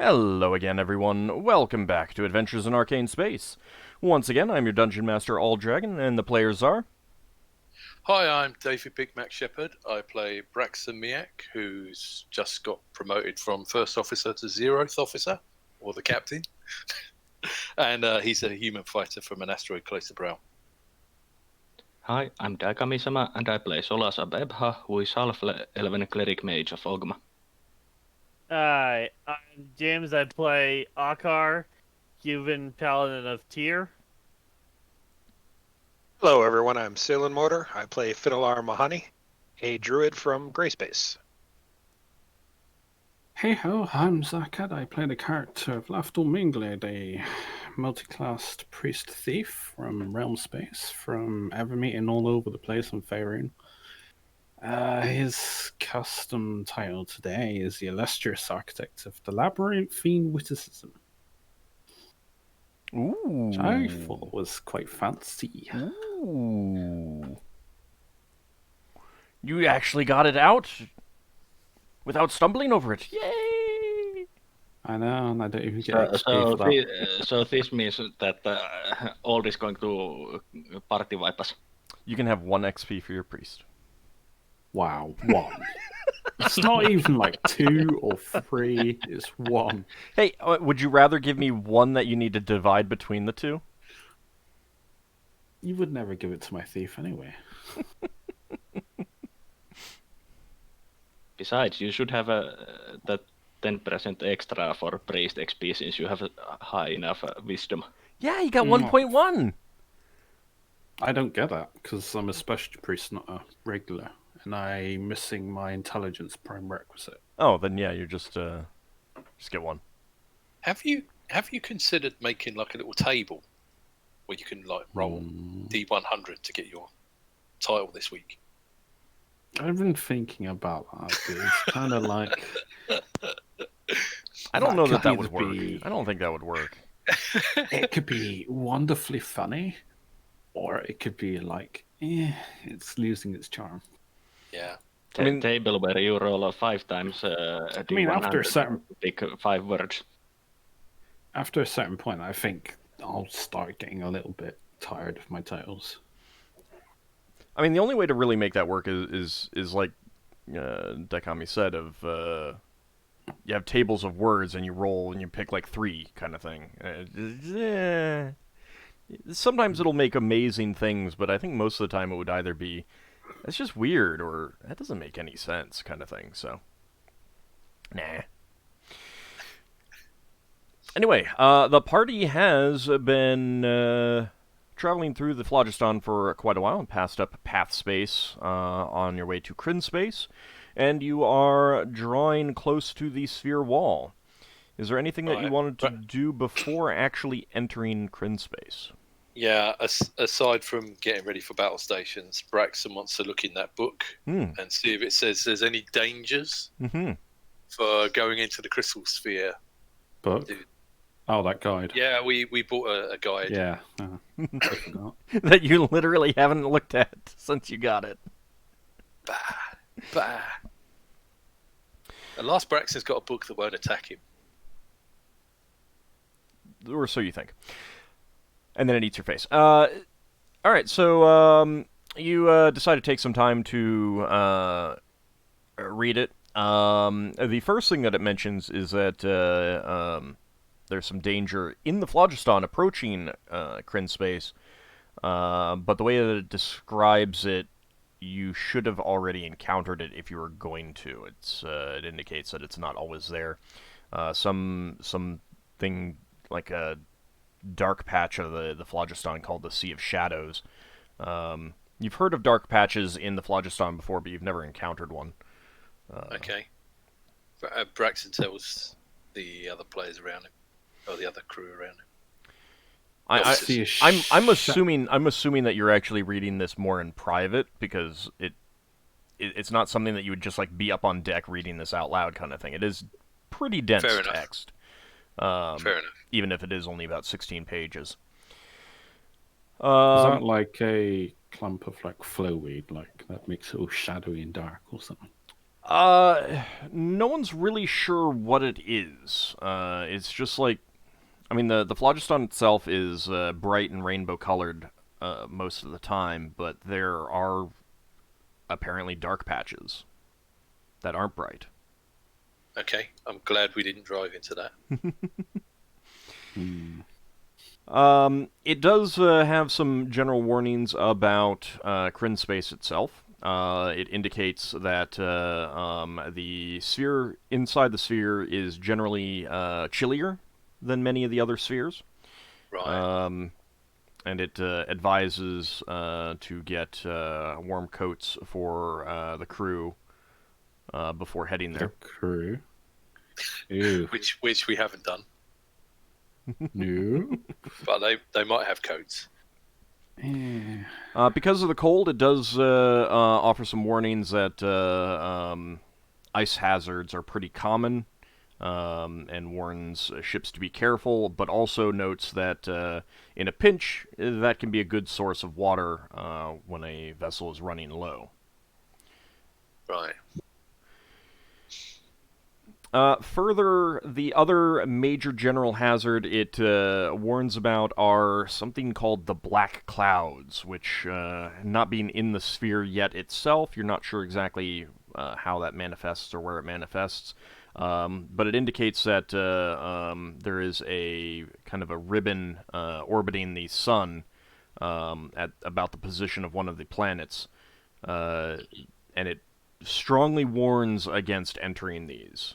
Hello again, everyone. Welcome back to Adventures in Arcane Space. Once again, I'm your Dungeon Master, AuldDragon, and the players are... Hi, I'm David Big Mac Shepherd. I play Braxon, who's just got promoted from first officer to 0th officer, or the captain. And he's a human fighter from an asteroid close to Brow. Hi, I'm Dagami-sama, and I play Solas Abebha, who is half-elven cleric mage of Ogma. Hi, I'm James. I play Ockar, human paladin of Tyr. Hello, everyone. I'm Salin Mortar. I play Finnel'ar Mahani, a druid from Grayspace. Hey ho, I'm Zakad. I play the character of Lafdul Mingled, a multi-classed priest thief from Realm Space, from Evermeeting all over the place on Faerun. His custom title today is the illustrious architect of the labyrinthine witticism. Ooh. Which I thought was quite fancy. Ooh. You actually got it out without stumbling over it. Yay! I know, and I don't even get XP for that. So this means that Old is going to party wipe us. You can have 1 XP for your priest. Wow, 1. It's not even like 2 or 3, it's 1. Hey, would you rather give me 1 that you need to divide between the 2? You would never give it to my thief anyway. Besides, you should have that 10% extra for priest XP since you have a high enough wisdom. Yeah, you got 1.1. I don't get that, because I'm a special priest, not a regular. And I'm missing my intelligence prerequisite. Oh, then yeah, you just get 1. Have you considered making like a little table where you can like roll D100 to get your title this week? I've been thinking about that, but it's kind of like... I don't know that could would either work. be- I don't think that would work. It could be wonderfully funny, or it could be like, it's losing its charm. Yeah. I mean- Table where you roll 5 times I mean, after a certain... pick 5 words. After a certain point, I think I'll start getting a little bit tired of my titles. I mean, the only way to really make that work is like Daikami said, of you have tables of words and you roll and you pick like 3 kind of thing. Sometimes it'll make amazing things, but I think most of the time it would either be, it's just weird, or that doesn't make any sense kind of thing, so. Nah. Anyway, the party has been traveling through the Phlogiston for quite a while and passed up Path Space on your way to Kryn Space, and you are drawing close to the sphere wall. Is there anything that you wanted to do before actually entering Kryn Space? Yeah, aside from getting ready for battle stations, Braxon wants to look in that book and see if it says there's any dangers for going into the crystal sphere. Book? Oh, that guide. Yeah, we bought a guide. Yeah. I forgot. That you literally haven't looked at since you got it. Bah. At last, Braxon's got a book that won't attack him. Or so you think. And then it eats your face. Alright, so you decide to take some time to read it. The first thing that it mentions is that there's some danger in the Phlogiston approaching Kryn Space, but the way that it describes it, you should have already encountered it if you were going to. It indicates that it's not always there. Something like a dark patch of the Phlogiston called the Sea of Shadows. You've heard of dark patches in the Phlogiston before, but you've never encountered one. Okay. Braxon tells the other players around him, or the other crew around him. I'm assuming that you're actually reading this more in private, because it's not something that you would just like be up on deck reading this out loud kind of thing. It is pretty dense text. Fair enough. Even if it is only about 16 pages. Is that like a clump of like flowweed, like that makes it all shadowy and dark or something? No one's really sure what it is. It's just like, I mean, the phlogiston itself is bright and rainbow colored most of the time, but there are apparently dark patches that aren't bright. Okay, I'm glad we didn't drive into that. It does have some general warnings about Kryn space itself. It indicates that the sphere inside the sphere is generally chillier than many of the other spheres. Right. And it advises to get warm coats for the crew before heading there. The crew. Ew. Which we haven't done, No. but they might have codes. Yeah. Because of the cold, it does offer some warnings that ice hazards are pretty common, and warns ships to be careful, but also notes that in a pinch, that can be a good source of water when a vessel is running low. Right. Further, the other major general hazard it warns about are something called the black clouds, which, not being in the sphere yet itself, you're not sure exactly how that manifests or where it manifests, but it indicates that there is a kind of a ribbon orbiting the sun at about the position of one of the planets, and it strongly warns against entering these.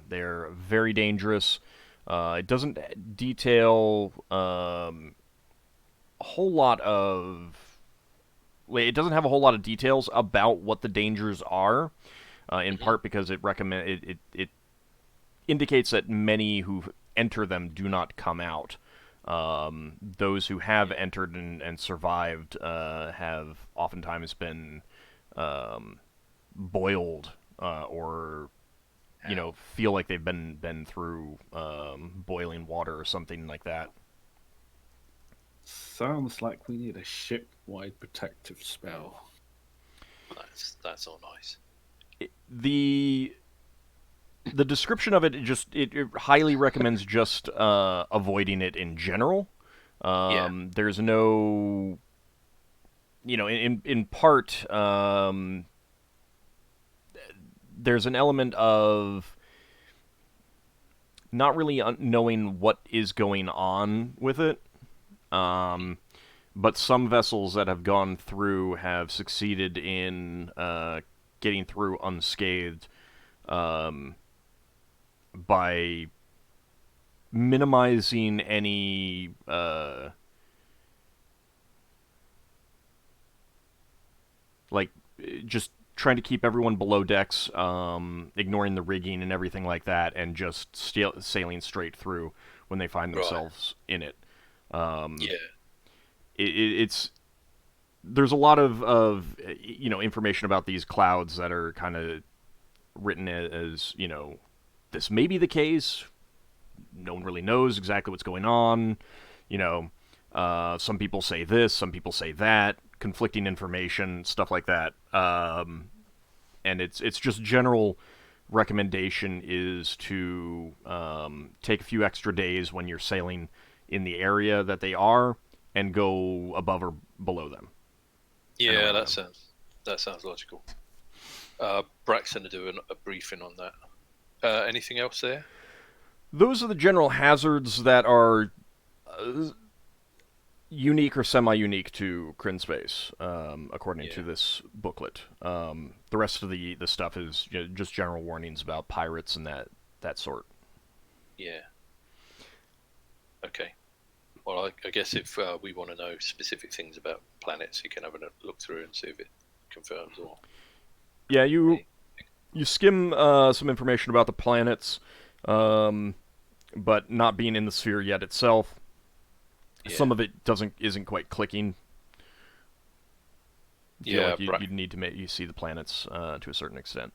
They're very dangerous. It doesn't detail a whole lot of... It doesn't have a whole lot of details about what the dangers are, in part because it indicates that many who enter them do not come out. Those who have entered and survived have oftentimes been boiled or feel like they've been through boiling water or something like that. Sounds like we need a ship-wide protective spell. That's all nice. The description of it it highly recommends just avoiding it in general. There's no, in part, there's an element of not really knowing what is going on with it. But some vessels that have gone through have succeeded in getting through unscathed by minimizing any just trying to keep everyone below decks, ignoring the rigging and everything like that, and just sailing straight through when they find themselves in it. It's there's a lot of information about these clouds that are kind of written as this may be the case. No one really knows exactly what's going on. Some people say this, some people say that, conflicting information, stuff like that. And it's just general recommendation is to take a few extra days when you're sailing in the area that they are and go above or below them. Yeah, that sounds logical. Braxon to do a briefing on that. Anything else there? Those are the general hazards that are unique or semi-unique to Kryn Space, according to this booklet. The rest of the stuff is just general warnings about pirates and that sort. Yeah. Okay. Well, I guess if we want to know specific things about planets, you can have a look through and see if it confirms or... Yeah, you skim some information about the planets, but not being in the sphere yet itself. Yeah. Some of it isn't quite clicking. Like you'd need to see the planets to a certain extent.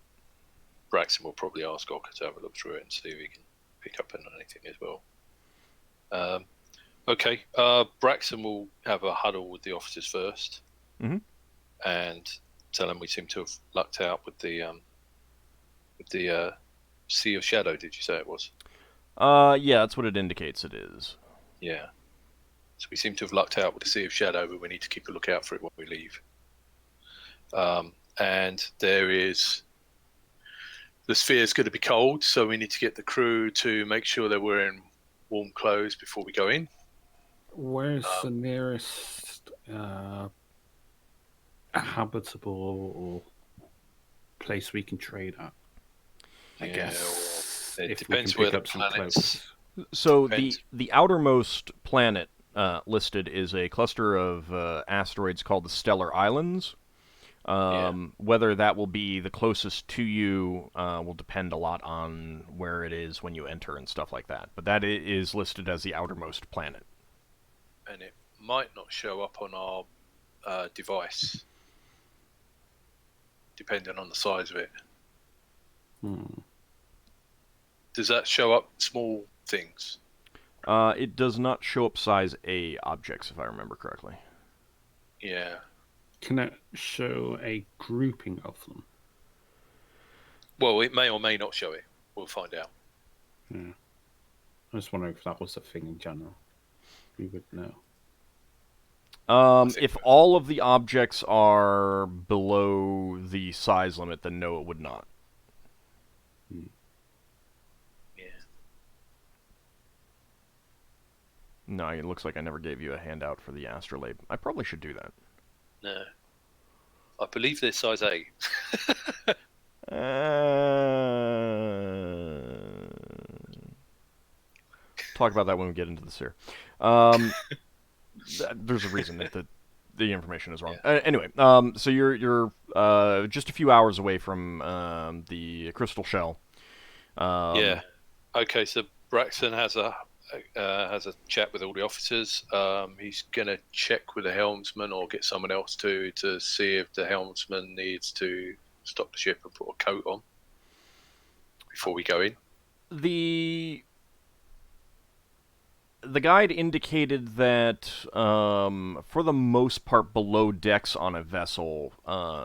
Braxon will probably ask Ockar to have a look through it and see if he can pick up on anything as well. Okay, Braxon will have a huddle with the officers first, and tell them we seem to have lucked out with the the Sea of Shadow, did you say it was? Yeah, that's what it indicates it is. Yeah. So we seem to have lucked out with the Sea of Shadow, but we need to keep a lookout for it when we leave. And the sphere is going to be cold, so we need to get the crew to make sure they're wearing warm clothes before we go in. Where's the nearest habitable or place we can trade at? I guess it if depends we where can the pick up some planets. cloaks. So Depends. the outermost planet listed is a cluster of asteroids called the Stellar Islands. Whether that will be the closest to you will depend a lot on where it is when you enter and stuff like that. But that is listed as the outermost planet. And it might not show up on our device, depending on the size of it. Does that show up small things? It does not show up size A objects, if I remember correctly. Yeah. Can it show a grouping of them? Well, it may or may not show it. We'll find out. Yeah. I was wondering if that was a thing in general. We would know. If all of the objects are below the size limit, then no, it would not. Yeah. No, it looks like I never gave you a handout for the Astrolabe. I probably should do that. No. I believe they're size A. Talk about that when we get into the seer. There's a reason that the information is wrong. Yeah. Anyway, so you're just a few hours away from the crystal shell. Yeah. Okay, so Braxon has a chat with all the officers. He's gonna check with the helmsman or get someone else to see if the helmsman needs to stop the ship and put a coat on before we go in. The guide indicated that, for the most part, below decks on a vessel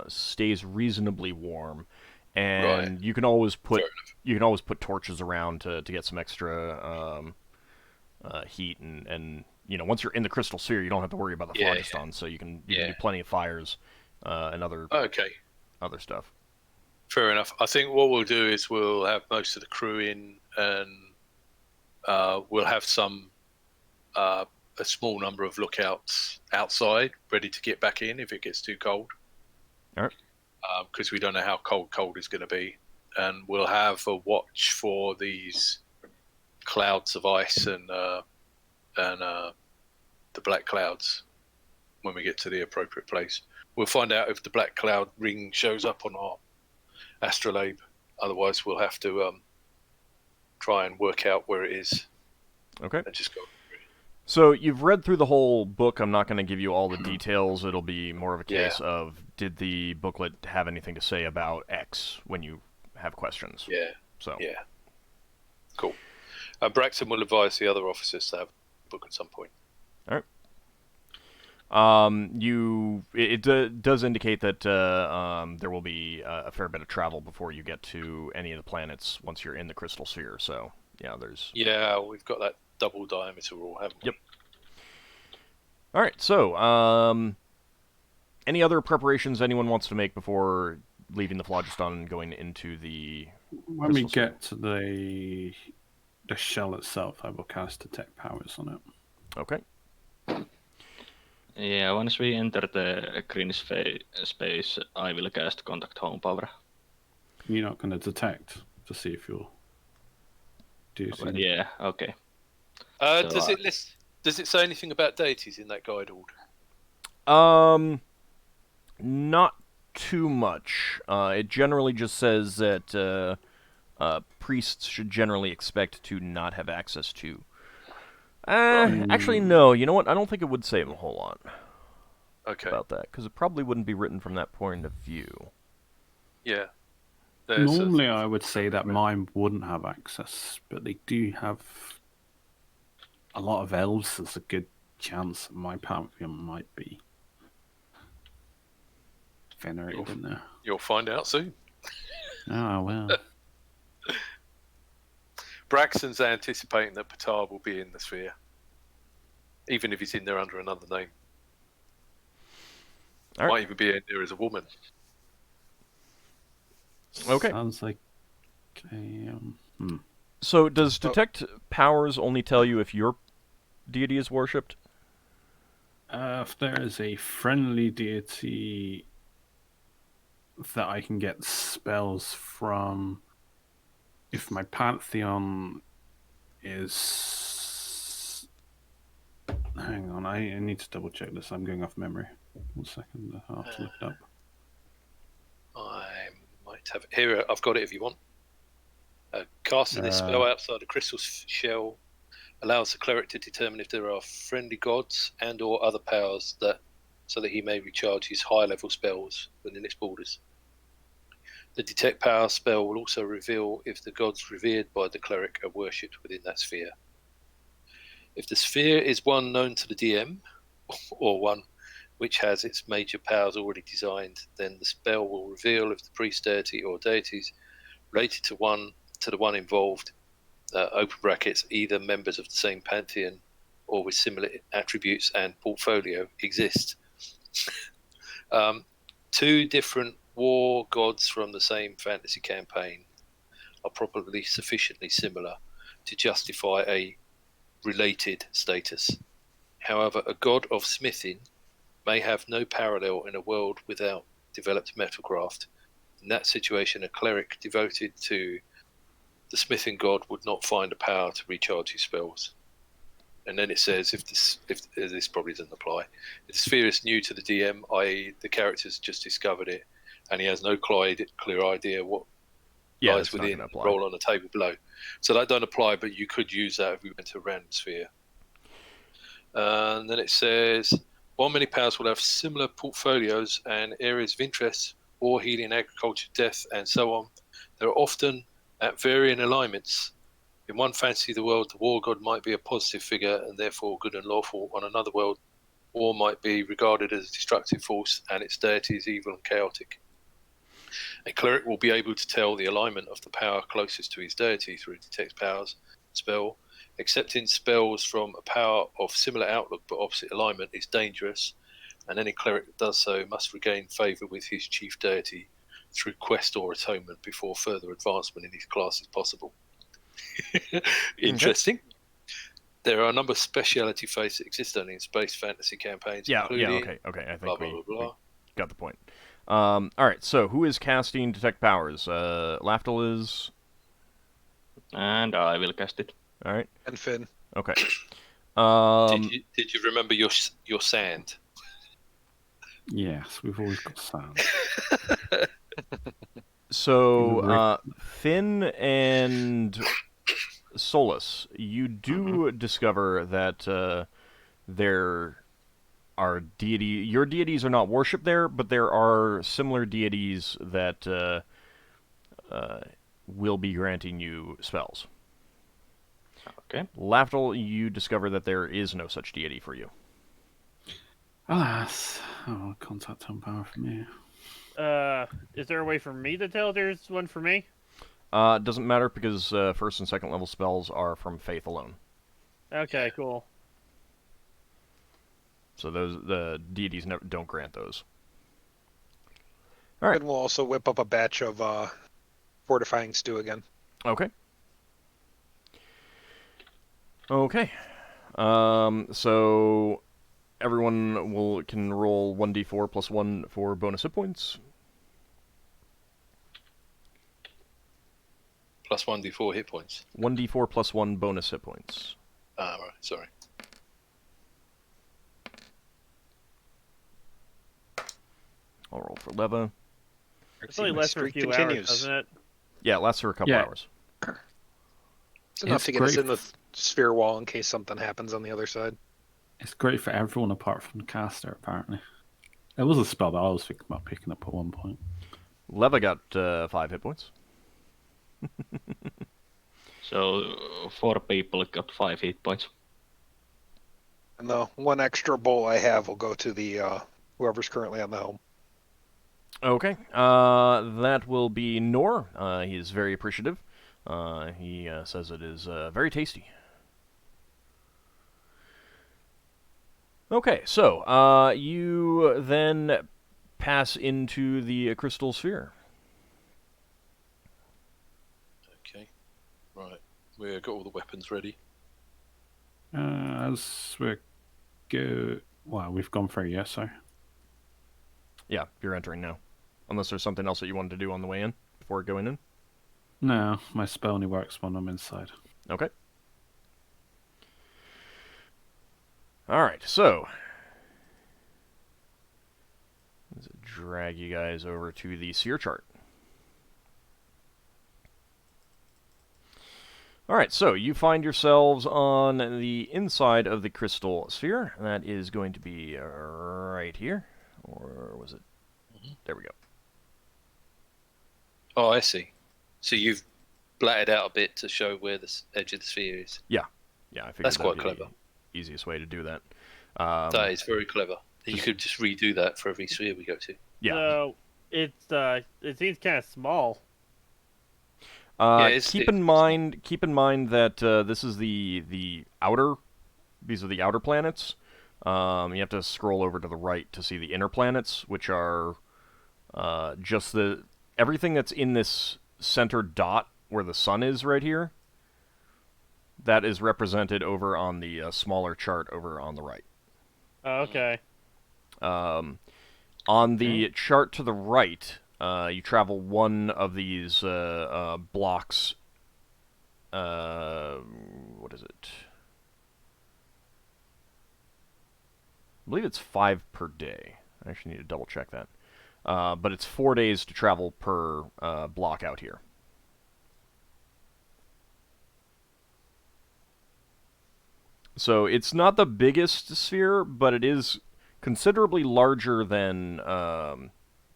stays reasonably warm, and Right. you can always put Fair torches around to get some extra heat, and once you're in the crystal sphere, you don't have to worry about the Yeah, phlogiston, so you can do plenty of fires and other stuff. Fair enough. I think what we'll do is we'll have most of the crew in, and we'll have a small number of lookouts outside, ready to get back in if it gets too cold. All right. Because we don't know how cold is going to be, and we'll have a watch for these clouds of ice and the black clouds when we get to the appropriate place. We'll find out if the black cloud ring shows up on our Astrolabe. Otherwise, we'll have to try and work out where it is. Okay. And just go. So you've read through the whole book. I'm not going to give you all the details. It'll be more of a case of, did the booklet have anything to say about X when you have questions? Yeah. So. Yeah. Cool. Braxton will advise the other officers to have a book at some point. All right. It does indicate that there will be a fair bit of travel before you get to any of the planets once you're in the crystal sphere. So yeah, there's. Yeah, we've got that double diameter rule, haven't we? Yep. All right. So, any other preparations anyone wants to make before leaving the phlogiston and going into the? When we get to the shell itself, I will cast detect powers on it. Okay. Yeah, once we enter the green space, I will cast contact home power. You're not going to detect to see if you'll do something. Yeah, okay. Does it say anything about deities in that guide, Ald? Not too much. It generally just says that priests should generally expect to not have access to. Actually, no. You know what? I don't think it would say a whole lot about that, because it probably wouldn't be written from that point of view. Yeah. Normally, I would say that mine wouldn't have access, but they do have a lot of elves. There's a good chance my pantheon might be venerated in there. You'll find out soon. Oh, well. Braxon's anticipating that Petard will be in the sphere, even if he's in there under another name. All right. Might even be in there as a woman. Okay. Sounds like So does detect powers only tell you if your deity is worshipped? if there is a friendly deity that I can get spells from, if my pantheon is... Hang on, I need to double check this. I'm going off memory. 1 second, I'll have to look it up. I might have it here. I've got it if you want. Casting this spell outside a crystal shell allows the cleric to determine if there are friendly gods and or other powers so that he may recharge his high-level spells within its borders. The detect power spell will also reveal if the gods revered by the cleric are worshipped within that sphere. If the sphere is one known to the DM, or one which has its major powers already designed, then the spell will reveal if the priest deity or deities related to the one involved, open brackets, either members of the same pantheon or with similar attributes and portfolio, exist. 2 different war gods from the same fantasy campaign are probably sufficiently similar to justify a related status. However, a god of smithing may have no parallel in a world without developed metalcraft. In that situation, a cleric devoted to the smithing god would not find a power to recharge his spells. And then it says, if this probably doesn't apply, if the sphere is new to the DM, i.e. the character's just discovered it, and he has no clear idea what lies within the roll on the table below. So that don't apply, but you could use that if we went to a random sphere. And then it says, while many powers will have similar portfolios and areas of interest, war, healing, agriculture, death, and so on, there are often at varying alignments. In one fantasy of the world, the war god might be a positive figure and therefore good and lawful. On another world, war might be regarded as a destructive force and its deity is evil and chaotic. A cleric will be able to tell the alignment of the power closest to his deity through detect powers spell. Accepting spells from a power of similar outlook but opposite alignment is dangerous, and any cleric that does so must regain favour with his chief deity through quest or atonement before further advancement in his class is possible. Interesting. Okay. There are a number of speciality fates that exist only in space fantasy campaigns. Including okay. I think blah, blah, blah, blah. we got the point. All right, so who is casting detect powers? Lafdul is... And I will cast it. All right. And Finn. Okay. Did you remember your sand? Yes, we've always got sand. So, Finn and Solas, you do discover that there are your deities are not worshipped there, but there are similar deities that will be granting you spells. Okay. Lafdul, you discover that there is no such deity for you. Alas, contact home power for me. Is there a way for me to tell there's one for me? Doesn't matter because first and second level spells are from faith alone. Okay, cool. So the deities don't grant those. All right. And we'll also whip up a batch of fortifying stew again. Okay. Okay. So everyone can roll 1d4 plus 1 for bonus hit points. Plus 1d4 hit points. 1d4 plus 1 bonus hit points. Right, sorry. I'll roll for Leva. It's only lasts for a few hours, doesn't it? Yeah, it lasts for a couple hours. It's enough to get us in the sphere wall in case something happens on the other side. It's great for everyone apart from the caster, apparently. It was a spell that I was thinking about picking up at one point. Leva got 5 hit points. So 4 people got 5 hit points. And the 1 extra bowl I have will go to the whoever's currently on the helm. Okay. That will be Nor. He is very appreciative. He says it is very tasty. Okay, so you then pass into the crystal sphere. Okay. Right. We've got all the weapons ready. As we go, well, we've gone through, yes, so. Yeah, you're entering now. Unless there's something else that you wanted to do on the way in before going in. No, my spell only works when I'm inside. Okay. Alright, so let's drag you guys over to the seer chart. Alright, so you find yourselves on the inside of the crystal sphere. That is going to be right here. Or was it? There we go. Oh, I see. So you've blatted out a bit to show where the edge of the sphere is. Yeah, I figured That's that'd quite be clever. the easiest way to do that. That is very clever. You could just redo that for every sphere we go to. Yeah. So it seems kind of small. Keep in mind that this is the outer. These are the outer planets. You have to scroll over to the right to see the inner planets, which are just everything that's in this center dot where the sun is right here. That is represented over on the smaller chart over on the right. Oh, okay. On the chart to the right, you travel one of these blocks. What is it? I believe it's 5 per day. I actually need to double check that. But it's 4 days to travel per block out here. So it's not the biggest sphere, but it is considerably larger than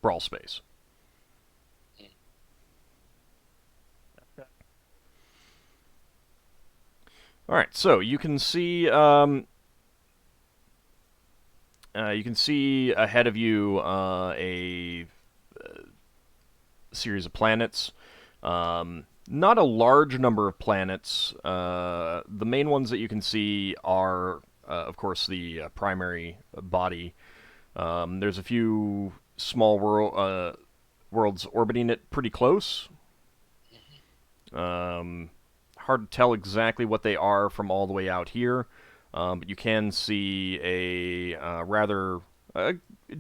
Brawl Space. All right, so you can see ahead of you a series of planets. Not a large number of planets. The main ones that you can see are, of course, the primary body. There's a few small worlds orbiting it pretty close. Hard to tell exactly what they are from all the way out here, but you can see a rather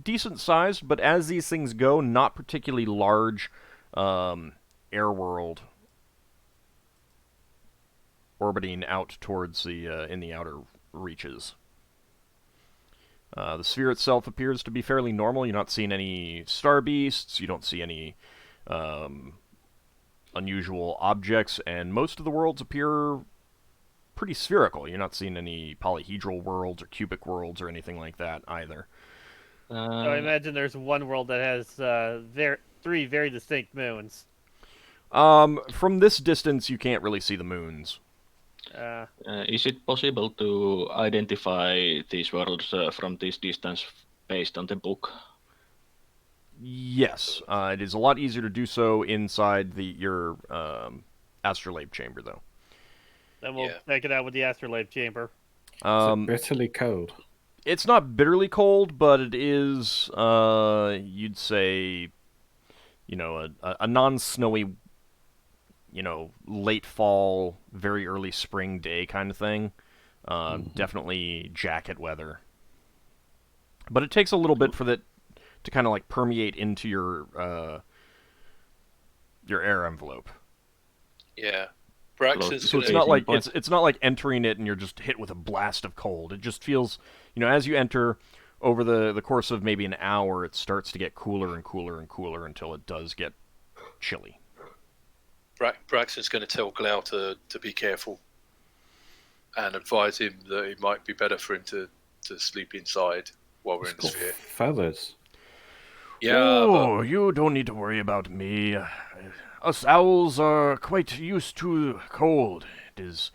decent-sized, but as these things go, not particularly large air world orbiting out towards the in the outer reaches. The sphere itself appears to be fairly normal. You're not seeing any star beasts. You don't see any unusual objects, and most of the worlds appear pretty spherical. You're not seeing any polyhedral worlds or cubic worlds or anything like that either. So I imagine there's one world that has 3 very distinct moons. From this distance, you can't really see the moons. Is it possible to identify these worlds from this distance based on the book? Yes, it is a lot easier to do so inside your Astrolabe chamber, though. Then we'll check it out with the Astrolabe chamber. It's bitterly cold. It's not bitterly cold, but it is, you'd say, a non-snowy, late fall, very early spring day kind of thing. Definitely jacket weather. But it takes a little bit for that to kind of like permeate into your air envelope. Yeah. Braxon's So it's not like it's not like entering it and you're just hit with a blast of cold. It just feels, as you enter over the course of maybe an hour, it starts to get cooler and cooler and cooler until it does get chilly. Braxton's going to tell Glau to be careful and advise him that it might be better for him to sleep inside while we're in the sphere. Feathers. Yeah. Oh, you don't need to worry about me. Us owls are quite used to cold. It is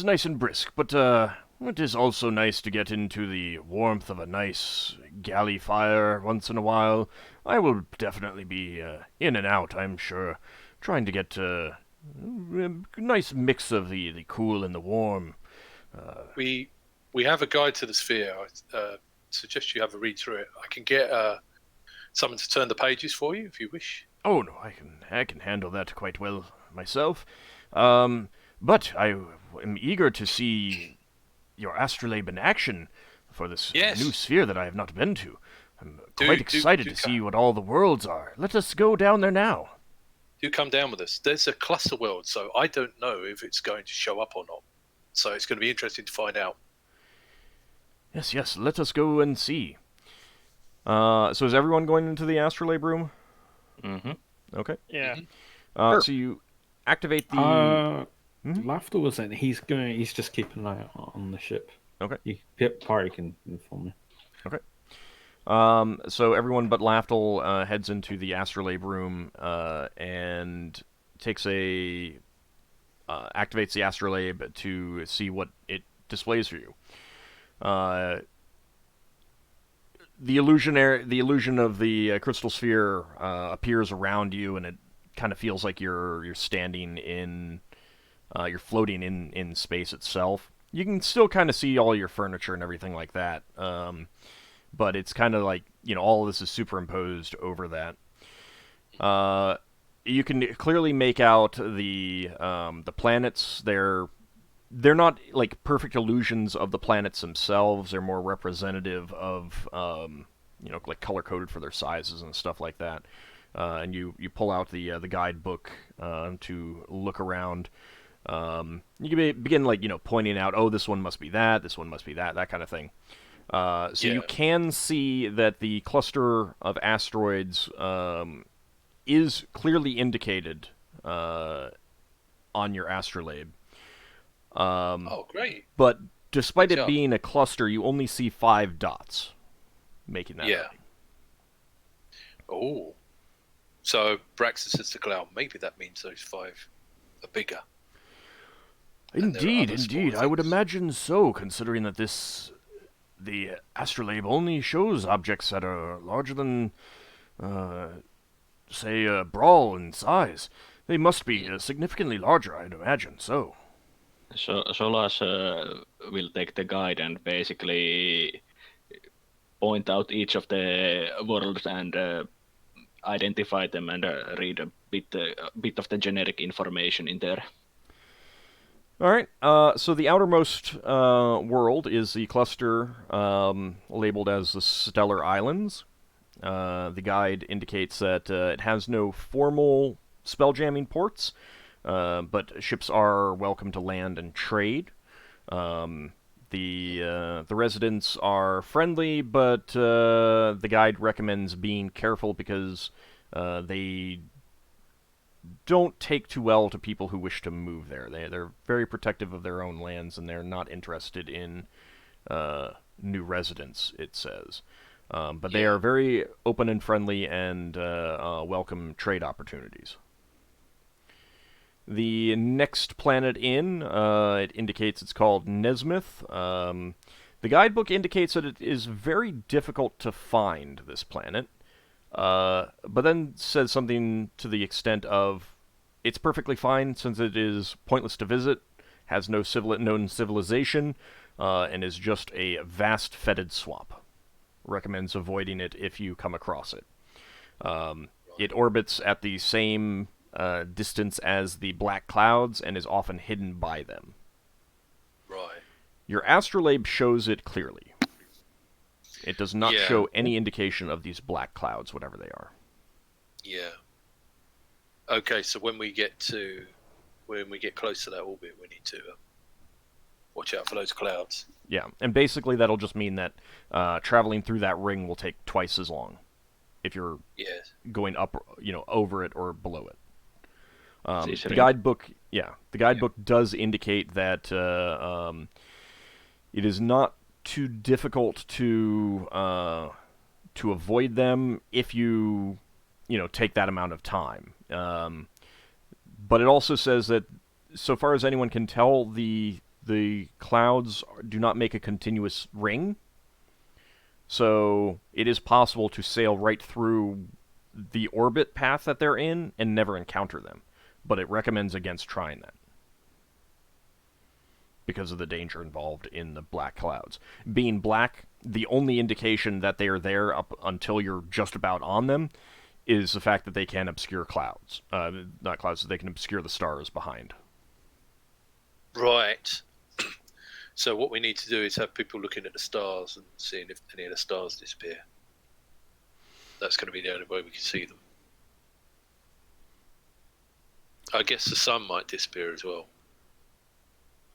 nice and brisk, but it is also nice to get into the warmth of a nice galley fire once in a while. I will definitely be in and out, I'm sure, trying to get Nice mix of the cool and the warm. We have a guide to the sphere. I suggest you have a read through it. I can get someone to turn the pages for you if you wish. Oh no, I can handle that quite well myself. But I am eager to see your Astrolabe in action for this Yes. new sphere that I have not been to. I'm quite excited to see what all the worlds are. Let us go down there now. Do come down with us. There's a cluster world, so I don't know if it's going to show up or not. So it's going to be interesting to find out. Yes, let us go and see. So is everyone going into the Astrolabe room? Mm-hmm. Okay. Yeah. So you activate the... Lafdul was in. He's just keeping an eye on the ship. Okay. Party can inform me. Okay. So everyone but Lafdul heads into the Astrolabe room and takes activates the Astrolabe to see what it displays for you. The illusion of the crystal sphere appears around you, and it kind of feels like you're standing in, you're floating in space itself. You can still kind of see all your furniture and everything like that, but it's kind of like all of this is superimposed over that. You can clearly make out the planets. They're not like perfect illusions of the planets themselves. They're more representative of like color coded for their sizes and stuff like that. And you pull out the guidebook to look around. You can begin pointing out, oh, this one must be that, this one must be that kind of thing. You can see that the cluster of asteroids is clearly indicated on your Astrolabe. Oh, great. But despite Good it job. being a cluster, you only see 5 dots making that. Yeah. Oh. So Braxon says to Cloud, maybe that means those 5 are bigger. And there are Indeed. other smaller I would things. imagine so, considering that the Astrolabe only shows objects that are larger than, say, a brawl in size. They must be significantly larger, I'd imagine so. So Solas will take the guide and basically point out each of the worlds and identify them and read a bit of the generic information in there. All right. So the outermost world is the cluster labeled as the Stellar Islands. The guide indicates that it has no formal spelljamming ports, but ships are welcome to land and trade. The residents are friendly, but the guide recommends being careful because they don't take too well to people who wish to move there. They're very protective of their own lands, and they're not interested in new residents, it says. But they are very open and friendly and welcome trade opportunities. The next planet it indicates it's called Nismoth. The guidebook indicates that it is very difficult to find this planet, but then says something to the extent of it's perfectly fine since it is pointless to visit, has no known civilization, and is just a vast fetid swamp. Recommends avoiding it if you come across it. It orbits at the same distance as the black clouds and is often hidden by them. Right. Your Astrolabe shows it clearly. It does not Yeah. show any indication of these black clouds, whatever they are. Yeah. Okay, so when we get close to that orbit, we need to watch out for those clouds. Yeah, and basically that'll just mean that traveling through that ring will take twice as long if you're Yeah. going up, over it or below it. This The ring. guidebook does indicate that it is not too difficult to avoid them if you take that amount of time. But it also says that, so far as anyone can tell, the clouds do not make a continuous ring. So it is possible to sail right through the orbit path that they're in and never encounter them. but it recommends against trying that because of the danger involved in the black clouds. Being black, the only indication that they are there up until you're just about on them is the fact that they can obscure clouds. Not clouds, they can obscure the stars behind. Right. So what we need to do is have people looking at the stars and seeing if any of the stars disappear. That's going to be the only way we can see them. I guess the sun might disappear as well.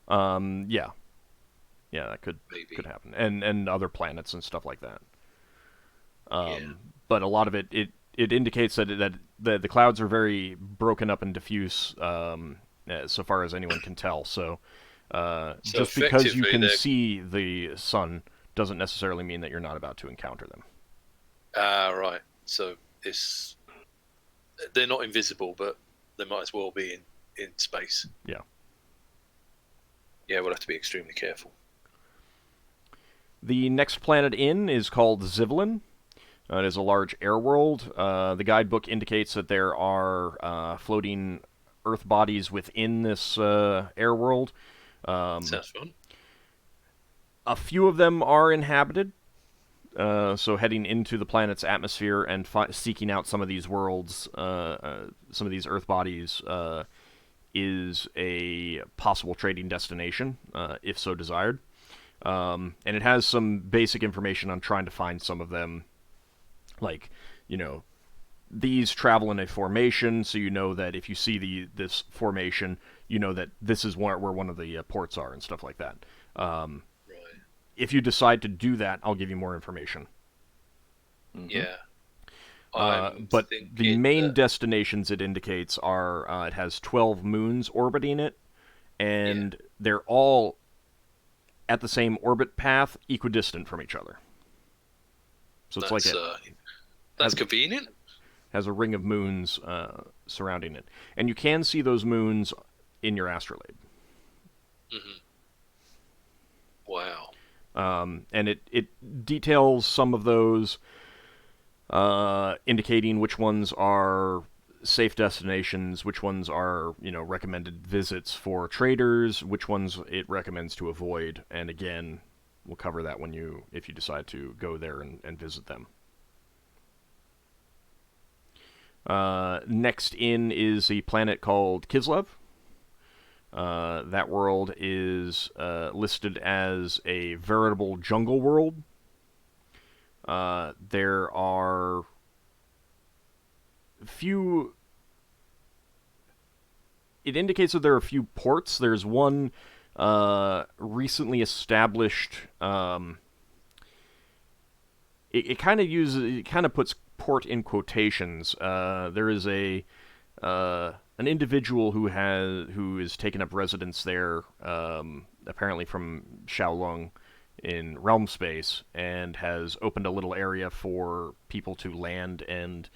Yeah, that could happen, and other planets and stuff like that. But a lot of it indicates that the clouds are very broken up and diffuse, so far as anyone can tell. So just because you can see the sun doesn't necessarily mean that you're not about to encounter them. Right. So they're not invisible, but they might as well be in space. Yeah. Yeah, we'll have to be extremely careful. The next planet in is called Zivlin. It is a large air world. The guidebook indicates that there are floating Earth bodies within this air world. Sounds fun. A few of them are inhabited. So heading into the planet's atmosphere and seeking out some of these worlds, some of these Earth bodies, is a possible trading destination, if so desired. And it has some basic information on trying to find some of them. Like, these travel in a formation, so you know that if you see this formation, you know that this is where one of the ports are and stuff like that. Right. If you decide to do that, I'll give you more information. Mm-hmm. Yeah. But the main destinations it indicates are, it has 12 moons orbiting it, and they're all at the same orbit path, equidistant from each other. So it's that's convenient. Has a ring of moons surrounding it. And you can see those moons in your Astrolabe. Mm-hmm. Wow. And it details some of those, indicating which ones are safe destinations, which ones are, recommended visits for traders, which ones it recommends to avoid. And again, we'll cover that if you decide to go there and visit them. Next in is a planet called Kislev. That world is listed as a veritable jungle world. There are few... It indicates that there are a few ports. There's one recently established... It kind of puts port in quotations. There is an individual who is taken up residence there, apparently from Shaolong in realm space, and has opened a little area for people to land and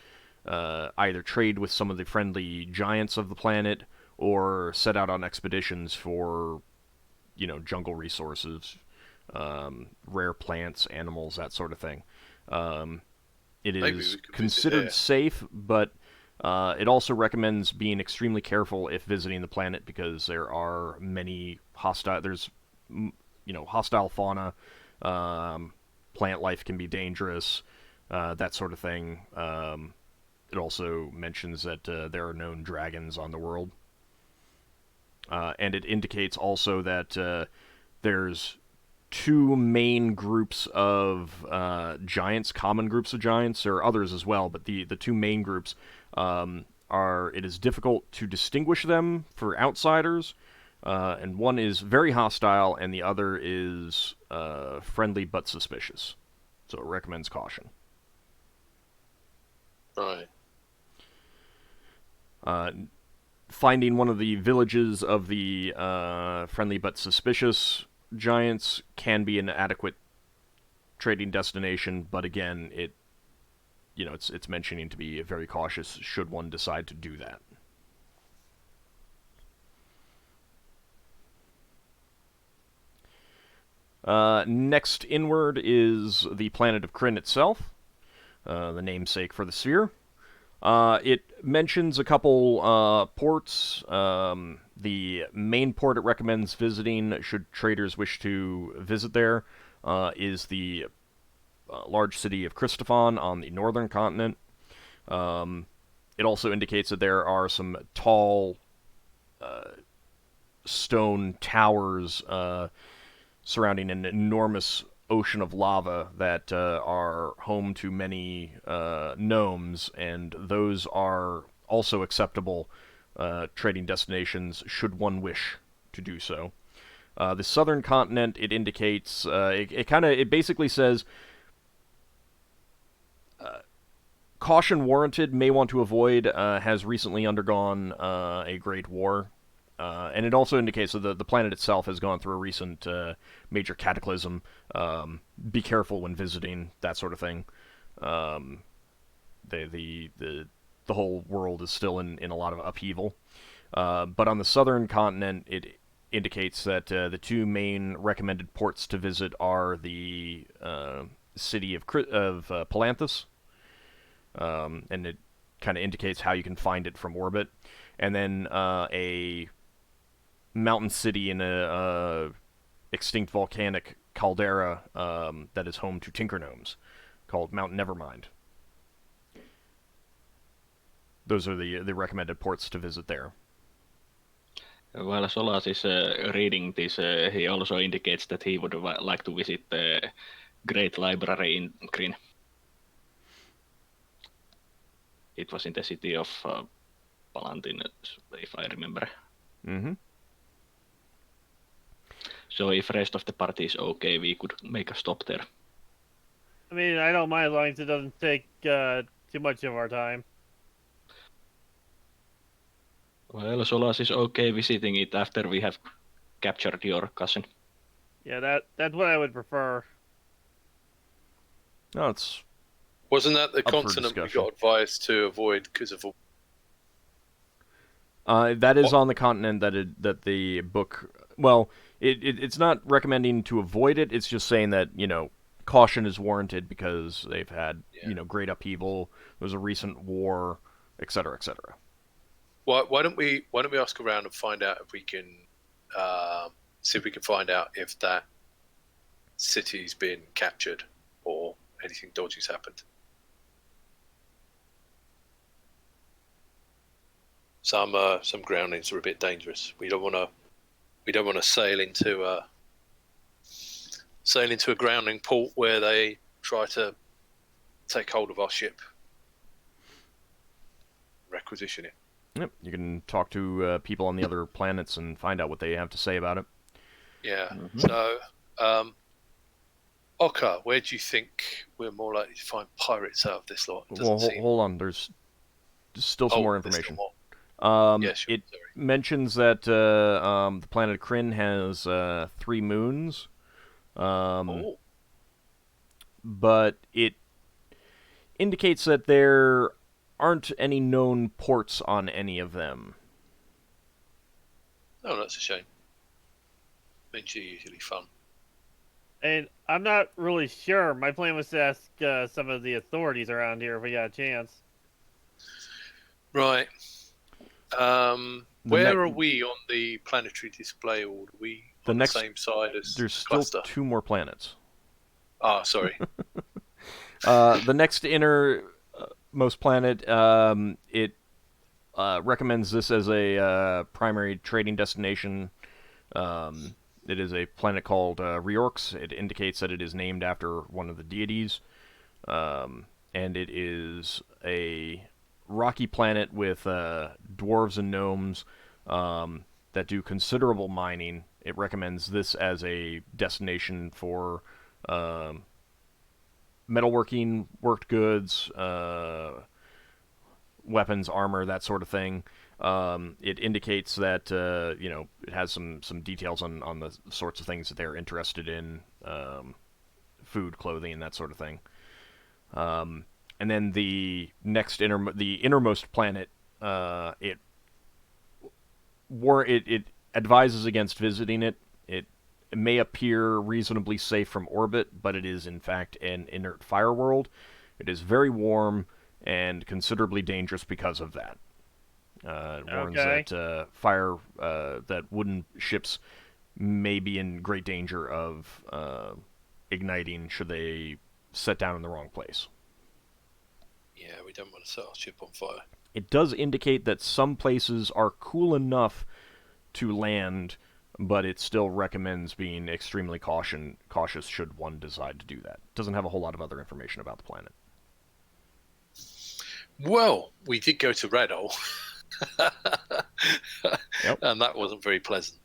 either trade with some of the friendly giants of the planet or set out on expeditions for, jungle resources, rare plants, animals, that sort of thing. It is considered safe, but it also recommends being extremely careful if visiting the planet because there are many hostile. There's hostile fauna. Plant life can be dangerous. That sort of thing. It also mentions that there are known dragons on the world, and it indicates also that there's two main groups of giants, common groups of giants. There are others as well, but the two main groups it is difficult to distinguish them for outsiders, and one is very hostile, and the other is friendly but suspicious. So it recommends caution. Right. Finding one of the villages of the friendly but suspicious giants can be an adequate trading destination, but again, it's mentioning to be very cautious should one decide to do that. Next inward is the planet of Kryn itself, the namesake for the sphere. It mentions a couple ports. The main port it recommends visiting, should traders wish to visit there, is the large city of Christophon on the northern continent. It also indicates that there are some tall stone towers surrounding an enormous ocean of lava that are home to many gnomes, and those are also acceptable trading destinations should one wish to do so. The southern continent, it indicates, it basically says caution warranted, may want to avoid, has recently undergone a great war. And it also indicates that the planet itself has gone through a recent major cataclysm. Be careful when visiting, that sort of thing. The whole world is still in a lot of upheaval. But on the southern continent, it indicates that the two main recommended ports to visit are the city of Palanthus, and it kind of indicates how you can find it from orbit, and then a mountain city in a extinct volcanic caldera that is home to tinker gnomes, called Mount Nevermind. Those are the recommended ports to visit there. While Solas is reading this, he also indicates that he would like to visit the Great Library in Kryn. It was in the city of Palantin, if I remember. Mm-hmm. So if rest of the party is okay, we could make a stop there. I mean, I don't mind as long as it doesn't take too much of our time. Well, Solas is okay visiting it after we have captured your cousin. Yeah, that's what I would prefer. No, it's Wasn't that the up for continent we discussion. got advised to avoid because of all... That is on the continent that the book. Well, it's not recommending to avoid it. It's just saying that caution is warranted because they've had great upheaval. There was a recent war, etc., etc. Why don't we ask around and find out if we can see if we can find out if that city's been captured or anything dodgy's happened. Some groundings are a bit dangerous. We don't want to sail into a grounding port where they try to take hold of our ship, requisition it. Yep, you can talk to people on the other planets and find out what they have to say about it. Yeah. Mm-hmm. So, Ockar, where do you think we're more likely to find pirates out of this lot? Well, hold on. There's still some more there's information. still more. It Sorry. mentions that the planet Kryn has 3 moons, but it indicates that there aren't any known ports on any of them. Oh, that's a shame. Means you're usually fun. And I'm not really sure. My plan was to ask some of the authorities around here if we got a chance. Right. Where are we on the planetary display order? Are we on the same side as There's the still cluster? 2 more planets. Ah, sorry. The next innermost planet, it recommends this as a primary trading destination. It is a planet called Reorx. It indicates that it is named after one of the deities. And it is a rocky planet with dwarves and gnomes that do considerable mining. It recommends this as a destination for metalworking, worked goods, weapons, armor, that sort of thing. It indicates that it has some details on the sorts of things that they're interested in, food, clothing, and that sort of thing. And then the next the innermost planet, it advises against visiting it. It may appear reasonably safe from orbit, but it is in fact an inert fire world. It is very warm and considerably dangerous because of that. It warns Okay. that that wooden ships may be in great danger of igniting should they set down in the wrong place. Yeah, we don't want to set our ship on fire. It does indicate that some places are cool enough to land, but it still recommends being extremely cautious should one decide to do that. Doesn't have a whole lot of other information about the planet. Well, we did go to Red Hole. Yep. And that wasn't very pleasant.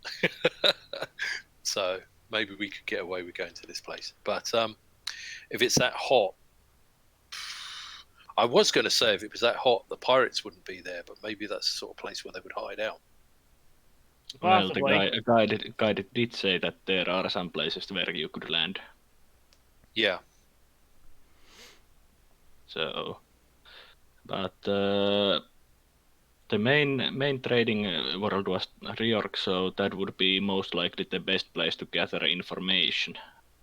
So maybe we could get away with going to this place. But if it's that hot, I was going to say if it was that hot, the pirates wouldn't be there, but maybe that's the sort of place where they would hide out. Well, the Possibly. guide did say that there are some places where you could land. Yeah. So, but the main trading world was Riorg, so that would be most likely the best place to gather information.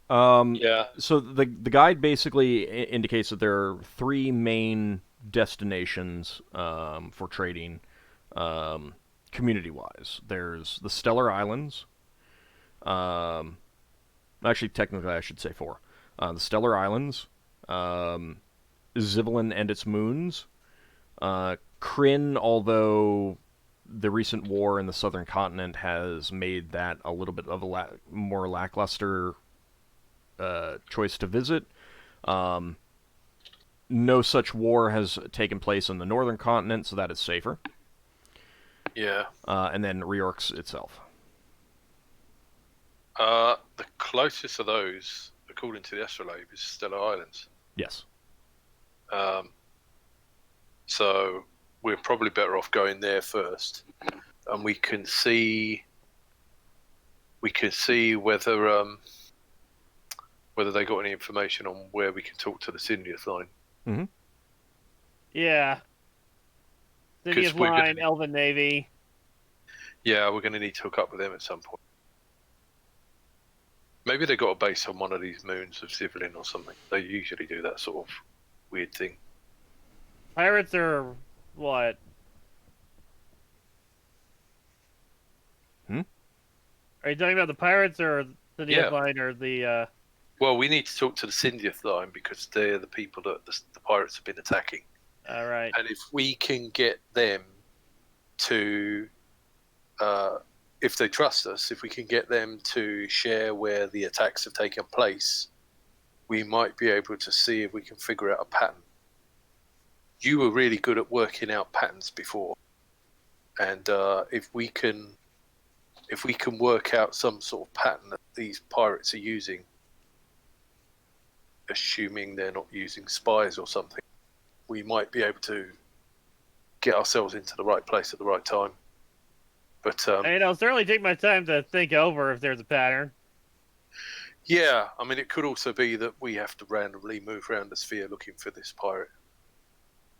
Yeah. So the guide basically indicates that there are three main destinations for trading, community-wise. There's the Stellar Islands. Actually, technically, I should say four. The Stellar Islands, Zivlin and its moons, Kryn, although the recent war in the southern continent has made that a little bit of a more lackluster choice to visit. No such war has taken place in the northern continent, so that is safer. Yeah. And then Riorx itself. The closest of those, according to the Astrolabe, is Stellar Islands. Yes. So we're probably better off going there first, and we can see whether they got any information on where we can talk to the Syndiath line. Mm-hmm. Yeah. 'Cause City of we're Line, gonna- Elven Navy. Yeah, we're going to need to hook up with them at some point. Maybe they got a base on one of these moons of Zivlin or something. They usually do that sort of weird thing. Pirates are what? Hmm? Are you talking about the pirates or City Yeah. of Line or the? Well, we need to talk to the Syndiath line because they're the people that the pirates have been attacking. All right. And if we can get them to, if they trust us, if we can get them to share where the attacks have taken place, we might be able to see if we can figure out a pattern. You were really good at working out patterns before, and if we can work out some sort of pattern that these pirates are using, assuming they're not using spies or something, we might be able to get ourselves into the right place at the right time. But And I'll certainly take my time to think over if there's a pattern. yeah, I mean, it could also be that we have to randomly move around the sphere looking for this pirate.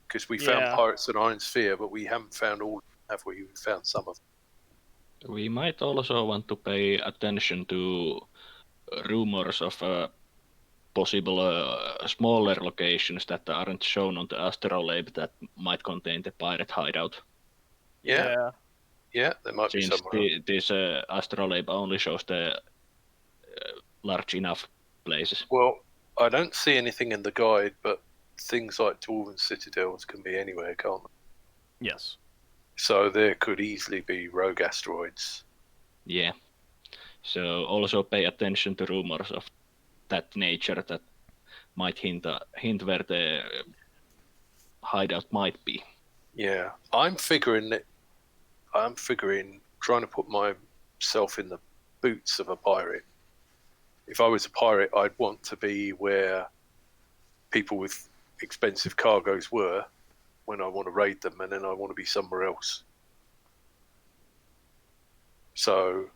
Because we found Yeah. pirates in Iron Sphere, but we haven't found all, have we? We found some of them. We might also want to pay attention to rumors of possible smaller locations that aren't shown on the Astrolabe that might contain the pirate hideout. Yeah, there might be Since somewhere. this Astrolabe only shows the large enough places. Well, I don't see anything in the guide, but things like Dwarven Citadels can be anywhere, can't they? Yes. So there could easily be rogue asteroids. Yeah. So also pay attention to rumors of that nature that might hint where the hideout might be. Yeah, I'm figuring trying to put myself in the boots of a pirate. If I was a pirate, I'd want to be where people with expensive cargoes were when I want to raid them, and then I want to be somewhere else. So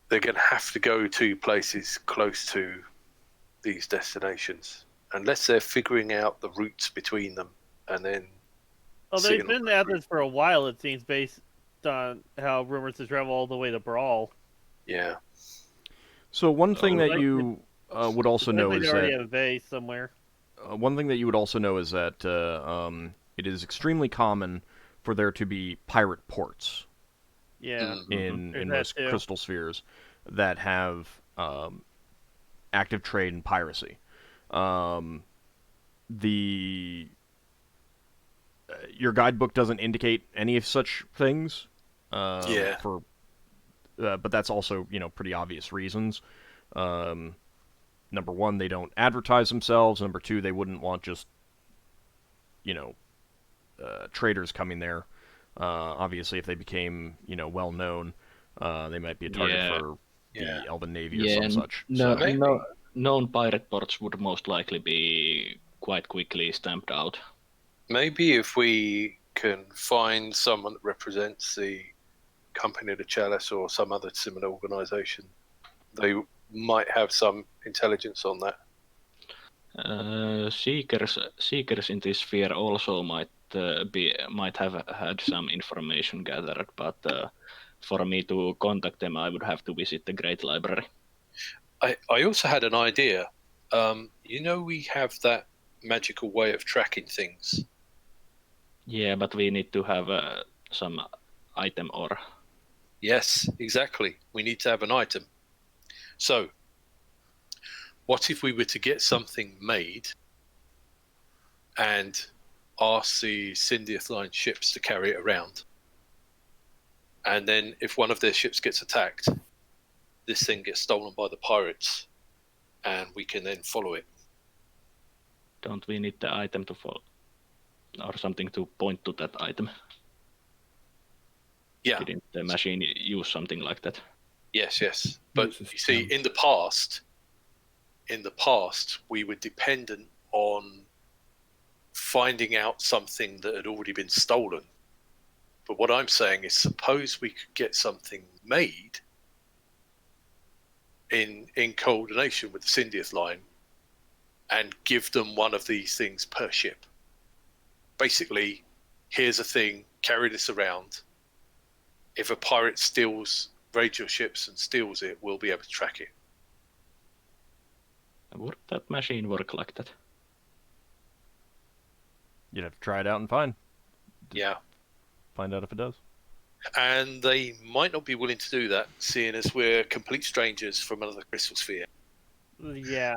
they're going to have to go to places close to these destinations, unless they're figuring out the routes between them, and then Well, seeing they've been at this for a while, it seems, based on how rumors to travel all the way to Brawl. yeah. So one thing Oh, that you would also know Likely is they already that have a base somewhere. one thing that you would also know is that it is extremely common for there to be pirate ports Yeah. in There's that most too. crystal spheres that have active trade and piracy. The your guidebook doesn't indicate any of such things. Yeah. But that's also pretty obvious reasons. Number one, they don't advertise themselves. Number two, they wouldn't want just traders coming there. Obviously, if they became well known, they might be a target Yeah. for Yeah. the Elven Navy or Yeah, some such. no, So, Maybe. no, known pirate ports would most likely be quite quickly stamped out. Maybe if we can find someone that represents the Company of the Chalice or some other similar organisation, they might have some intelligence on that. Seekers in this sphere also might have had some information gathered, but for me to contact them, I would have to visit the Great Library. I also had an idea. We have that magical way of tracking things. Yeah, but we need to have some item or. Yes, exactly. We need to have an item. So, what if we were to get something made and ask the Sindiath Line ships to carry it around? And then if one of their ships gets attacked, this thing gets stolen by the pirates, and we can then follow it. Don't we need the item to follow? Or something to point to that item? Yeah. Didn't the machine use something like that? Yes. But Uses you see, gems. in the past, we were dependent on finding out something that had already been stolen. But what I'm saying is, suppose we could get something made in coordination with the Sindiath Line and give them one of these things per ship. Basically, here's a thing, carry this around. If a pirate raids your ships and steals it, we'll be able to track it. Would that machine work like that? you'd have to try it out and find out if it does. And they might not be willing to do that, seeing as we're complete strangers from another crystal sphere. Yeah.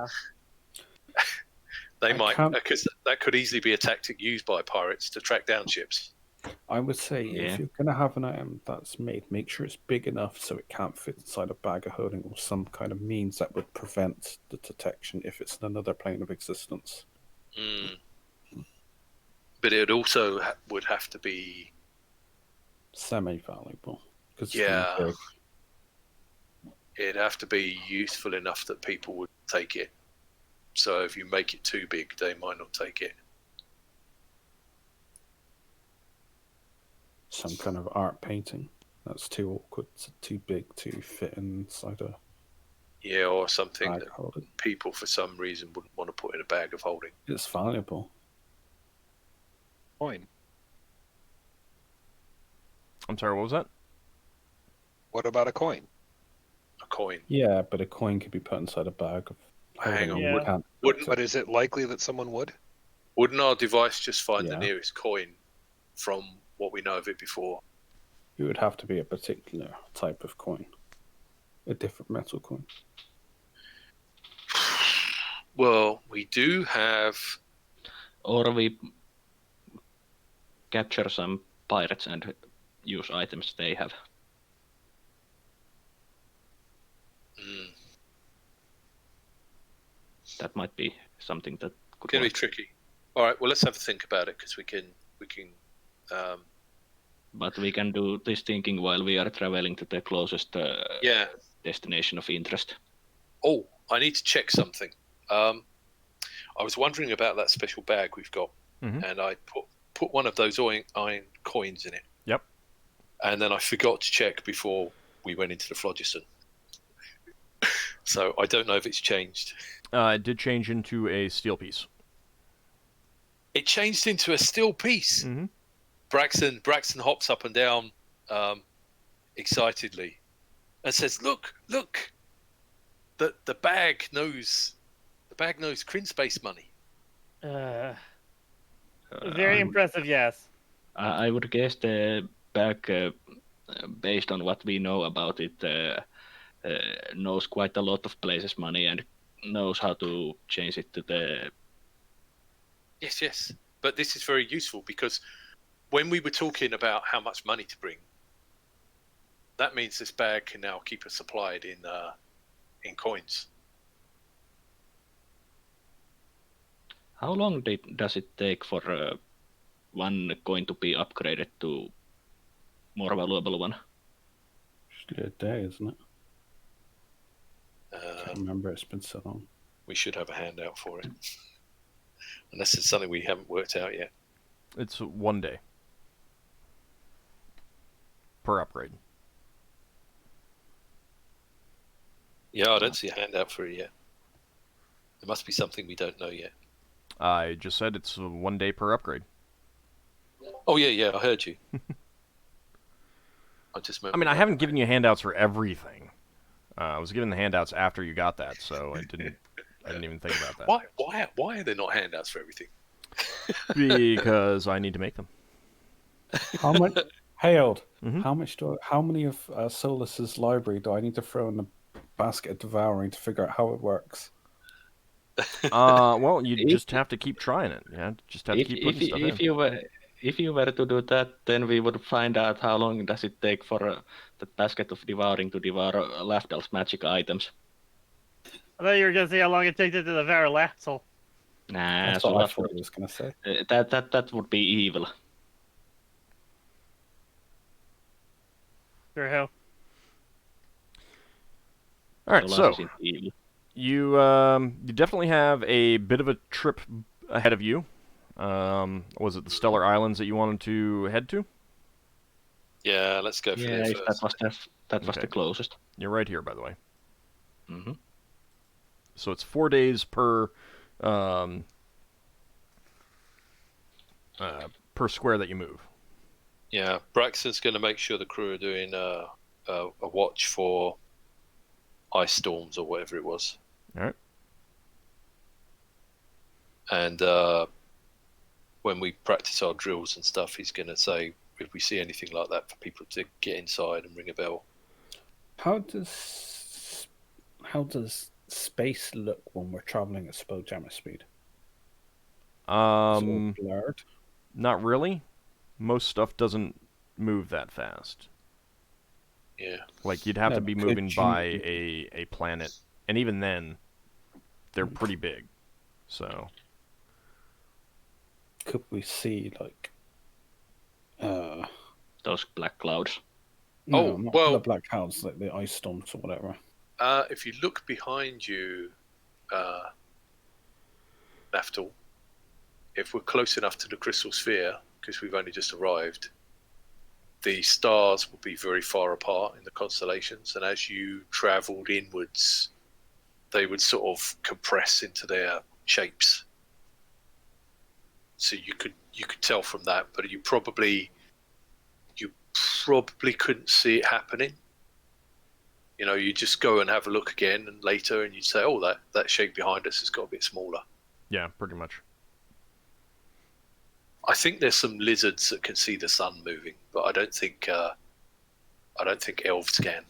They I might, can't- because that could easily be a tactic used by pirates to track down ships. I would say Yeah. if you're going to have an item that's made, make sure it's big enough so it can't fit inside a bag of holding or some kind of means that would prevent the detection if it's in another plane of existence. Mm. But it also would have to be... Semi-valuable. Because Yeah. It'd have to be useful enough that people would take it. So if you make it too big, they might not take it. some kind of art painting that's too awkward, too big to fit inside a Yeah, or something bag that holding. people for some reason wouldn't want to put in a bag of holding. It's valuable. Coin. I'm sorry, what was that? What about a coin? A coin. Yeah, but a coin could be put inside a bag of Hang holding. on, You Yeah. can't- Wouldn't But is it likely that someone would? wouldn't our device just find the Yeah. nearest coin from what we know of it before? It would have to be a particular type of coin, a different metal coin. Well, we do have... Or we capture some pirates and use items they have. Mm, That might be something that could gonna be work. tricky. All right, well, let's have a think about it, because we can But we can do this thinking while we are traveling to the closest yeah. destination of interest. Oh, I need to check something. I was wondering about that special bag we've got, Mhm. and I put one of those iron coins in it. Yep. And then I forgot to check before we went into the phlogiston. So I don't know if it's changed. It did change into a steel piece. It changed into a steel piece. Mm-hmm. Braxon hops up and down excitedly and says, "Look! The bag knows Crin space money." Very I, impressive, yes. I would guess the bag, based on what we know about it, knows quite a lot of places money and knows how to change it to the. Yes. But this is very useful because when we were talking about how much money to bring, that means this bag can now keep us supplied in coins. How long does it take for one coin to be upgraded to more valuable one? Usually a day, isn't it? Uh, Can't remember. It's been so long. we should have a handout for it. Unless it's something we haven't worked out yet. It's 1 day per upgrade. Yeah, I don't see a handout for it yet. There must be something we don't know yet. I just said it's 1 day per upgrade. Oh, yeah, I heard you. I just I mean, I haven't given you handouts for everything. I was given the handouts after you got that, so I didn't even think about that. Why are there not handouts for everything? Because I need to make them. How much? Hey, Old. Mhm. How many of Solas's library do I need to throw in the basket of devouring to figure out how it works? Well, you just have to keep trying it. Yeah, just have to keep putting stuff in. If you were to do that, then we would find out how long does it take for the basket of devouring to devour Lafdul's magic items. I thought you were going to say how long it takes it to devour Lafdul. Nah, That's so what I thought he was going to say. that would be evil. Sure how. All right, Solas so isn't evil. you definitely have a bit of a trip ahead of you. Was it the Stellar Islands that you wanted to head to? Yeah, let's go for Yeah, it if first. that was Okay. the closest. You're right here, by the way. Mm-hmm. So it's 4 days per square that you move. Yeah, Braxon's going to make sure the crew are doing a watch for ice storms or whatever it was. All right. And when we practice our drills and stuff, he's going to say if we see anything like that for people to get inside and ring a bell. How does space look when we're traveling at Spelljammer speed? Is it all blurred? Not really. Most stuff doesn't move that fast. Yeah. Like, you'd have No, to be but moving could by you- a planet, and even then, they're pretty big. So, Could we see like Those black clouds. no, Oh, not well- the black clouds, like the ice storms or whatever. If you look behind you, Lafdul, if we're close enough to the crystal sphere, because we've only just arrived, the stars will be very far apart in the constellations, and as you travelled inwards, they would sort of compress into their shapes. So you could tell from that, but you probably couldn't see it happening. You know, you just go and have a look again, and later, and you'd say, "Oh, that shape behind us has got a bit smaller." yeah, pretty much. I think there's some lizards that can see the sun moving, but I don't think elves can.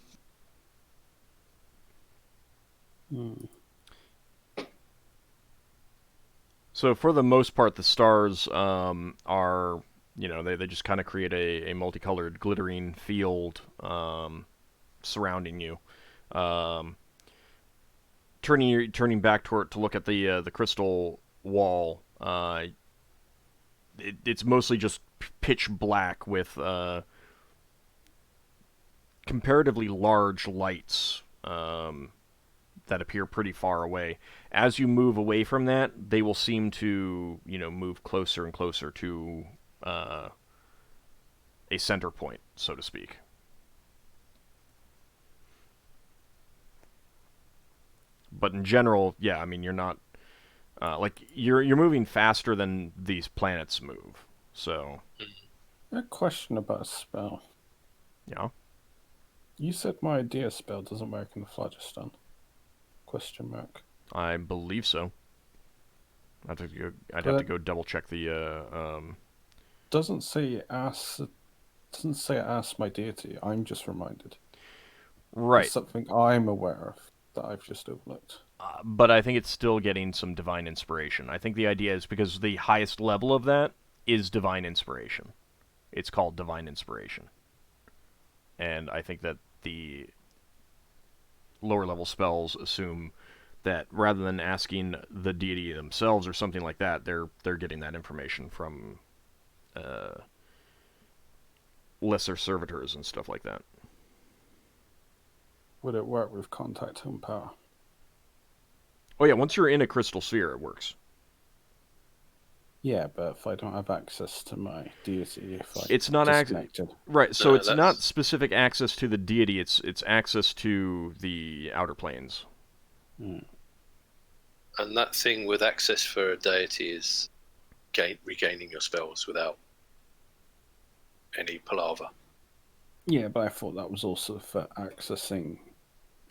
So for the most part, the stars are, they just kind of create a multicolored, glittering field surrounding you. Turning back to look at the crystal wall, it's mostly just pitch black with comparatively large lights that appear pretty far away. As you move away from that, they will seem to, move closer and closer to a center point, so to speak. But in general, yeah, I mean, you're not you're moving faster than these planets move. So, A question about a spell. yeah. You said my idea spell doesn't work in the phlogiston? Question mark. I believe so. I'd have to go double check the. Doesn't say ask my deity. I'm just reminded. Right. It's something I'm aware of that I've just overlooked. But I think it's still getting some divine inspiration. I think the idea is because the highest level of that is divine inspiration. It's called divine inspiration. And I think that the lower level spells assume that rather than asking the deity themselves or something like that, they're getting that information from lesser servitors and stuff like that. Would it work with contact home power? Oh yeah, once you're in a crystal sphere, it works. Yeah, but if I don't have access to my deity, if I it's not disconnected, right. So No, it's not specific access to the deity. It's access to the outer planes. Mm. And that thing with access for a deity is regaining your spells without any palaver. Yeah, but I thought that was also for accessing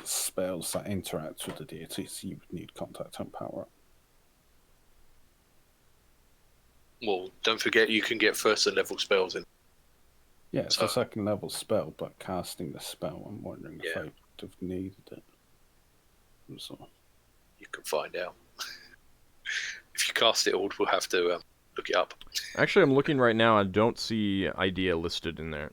spells that interact with the deities. You would need contact home power. Well, don't forget you can get first level spells in. Yeah, it's So- a second level spell, but casting the spell, I'm wondering if Yeah. I would have needed it. So, You can find out. If you cast it, we'll have to look it up. Actually, I'm looking right now. I don't see idea listed in there.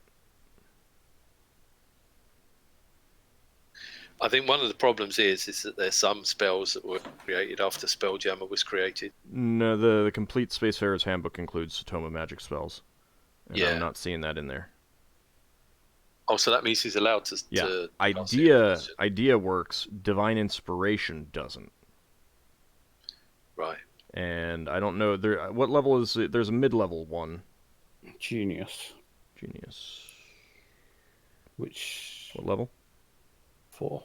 I think one of the problems is that there's some spells that were created after Spelljammer was created. No, the complete Spacefarer's Handbook includes Tome Magic spells. And Yeah. I'm not seeing that in there. Oh, so that means he's allowed to. Yeah. To Idea works. Divine Inspiration doesn't. Right. And I don't know there. What level is it? There's a mid-level one. Genius. Genius. Which What level? 4?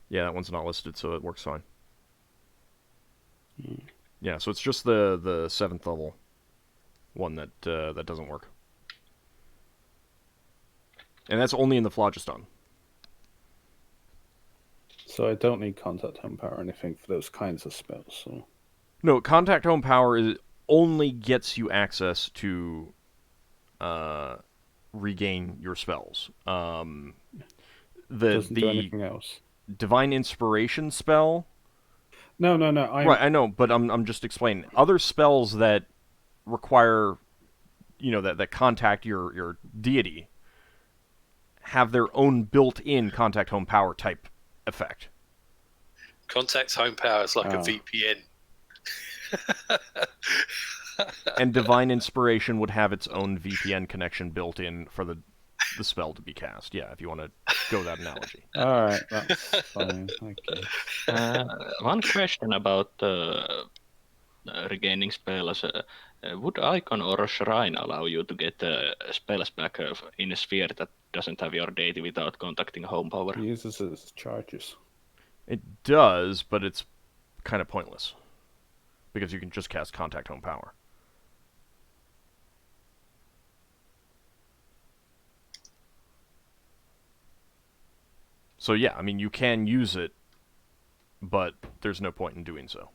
Yeah, that one's not listed, so it works fine. Mm. Yeah, so it's just the 7th level one that that doesn't work. And that's only in the Phlogiston. So I don't need contact home power or anything for those kinds of spells. So No, Contact Home Power only gets you access to regain your spells. doesn't do The anything else. Divine Inspiration spell. No. Right, I know, but I'm just explaining. Other spells that require, that contact your deity have their own built-in Contact Home Power type effect. Contact home power is like a Oh. VPN. And Divine Inspiration would have its own VPN connection built in for the spell to be cast. Yeah, if you want to go that analogy. All right, that's fine. Okay. One question about regaining spells. Would Icon or Shrine allow you to get spells back in a sphere that doesn't have your deity without contacting home power? He uses it as charges. It does, but it's kind of pointless. Because you can just cast Contact Home Power. So yeah, I mean, you can use it, but there's no point in doing so.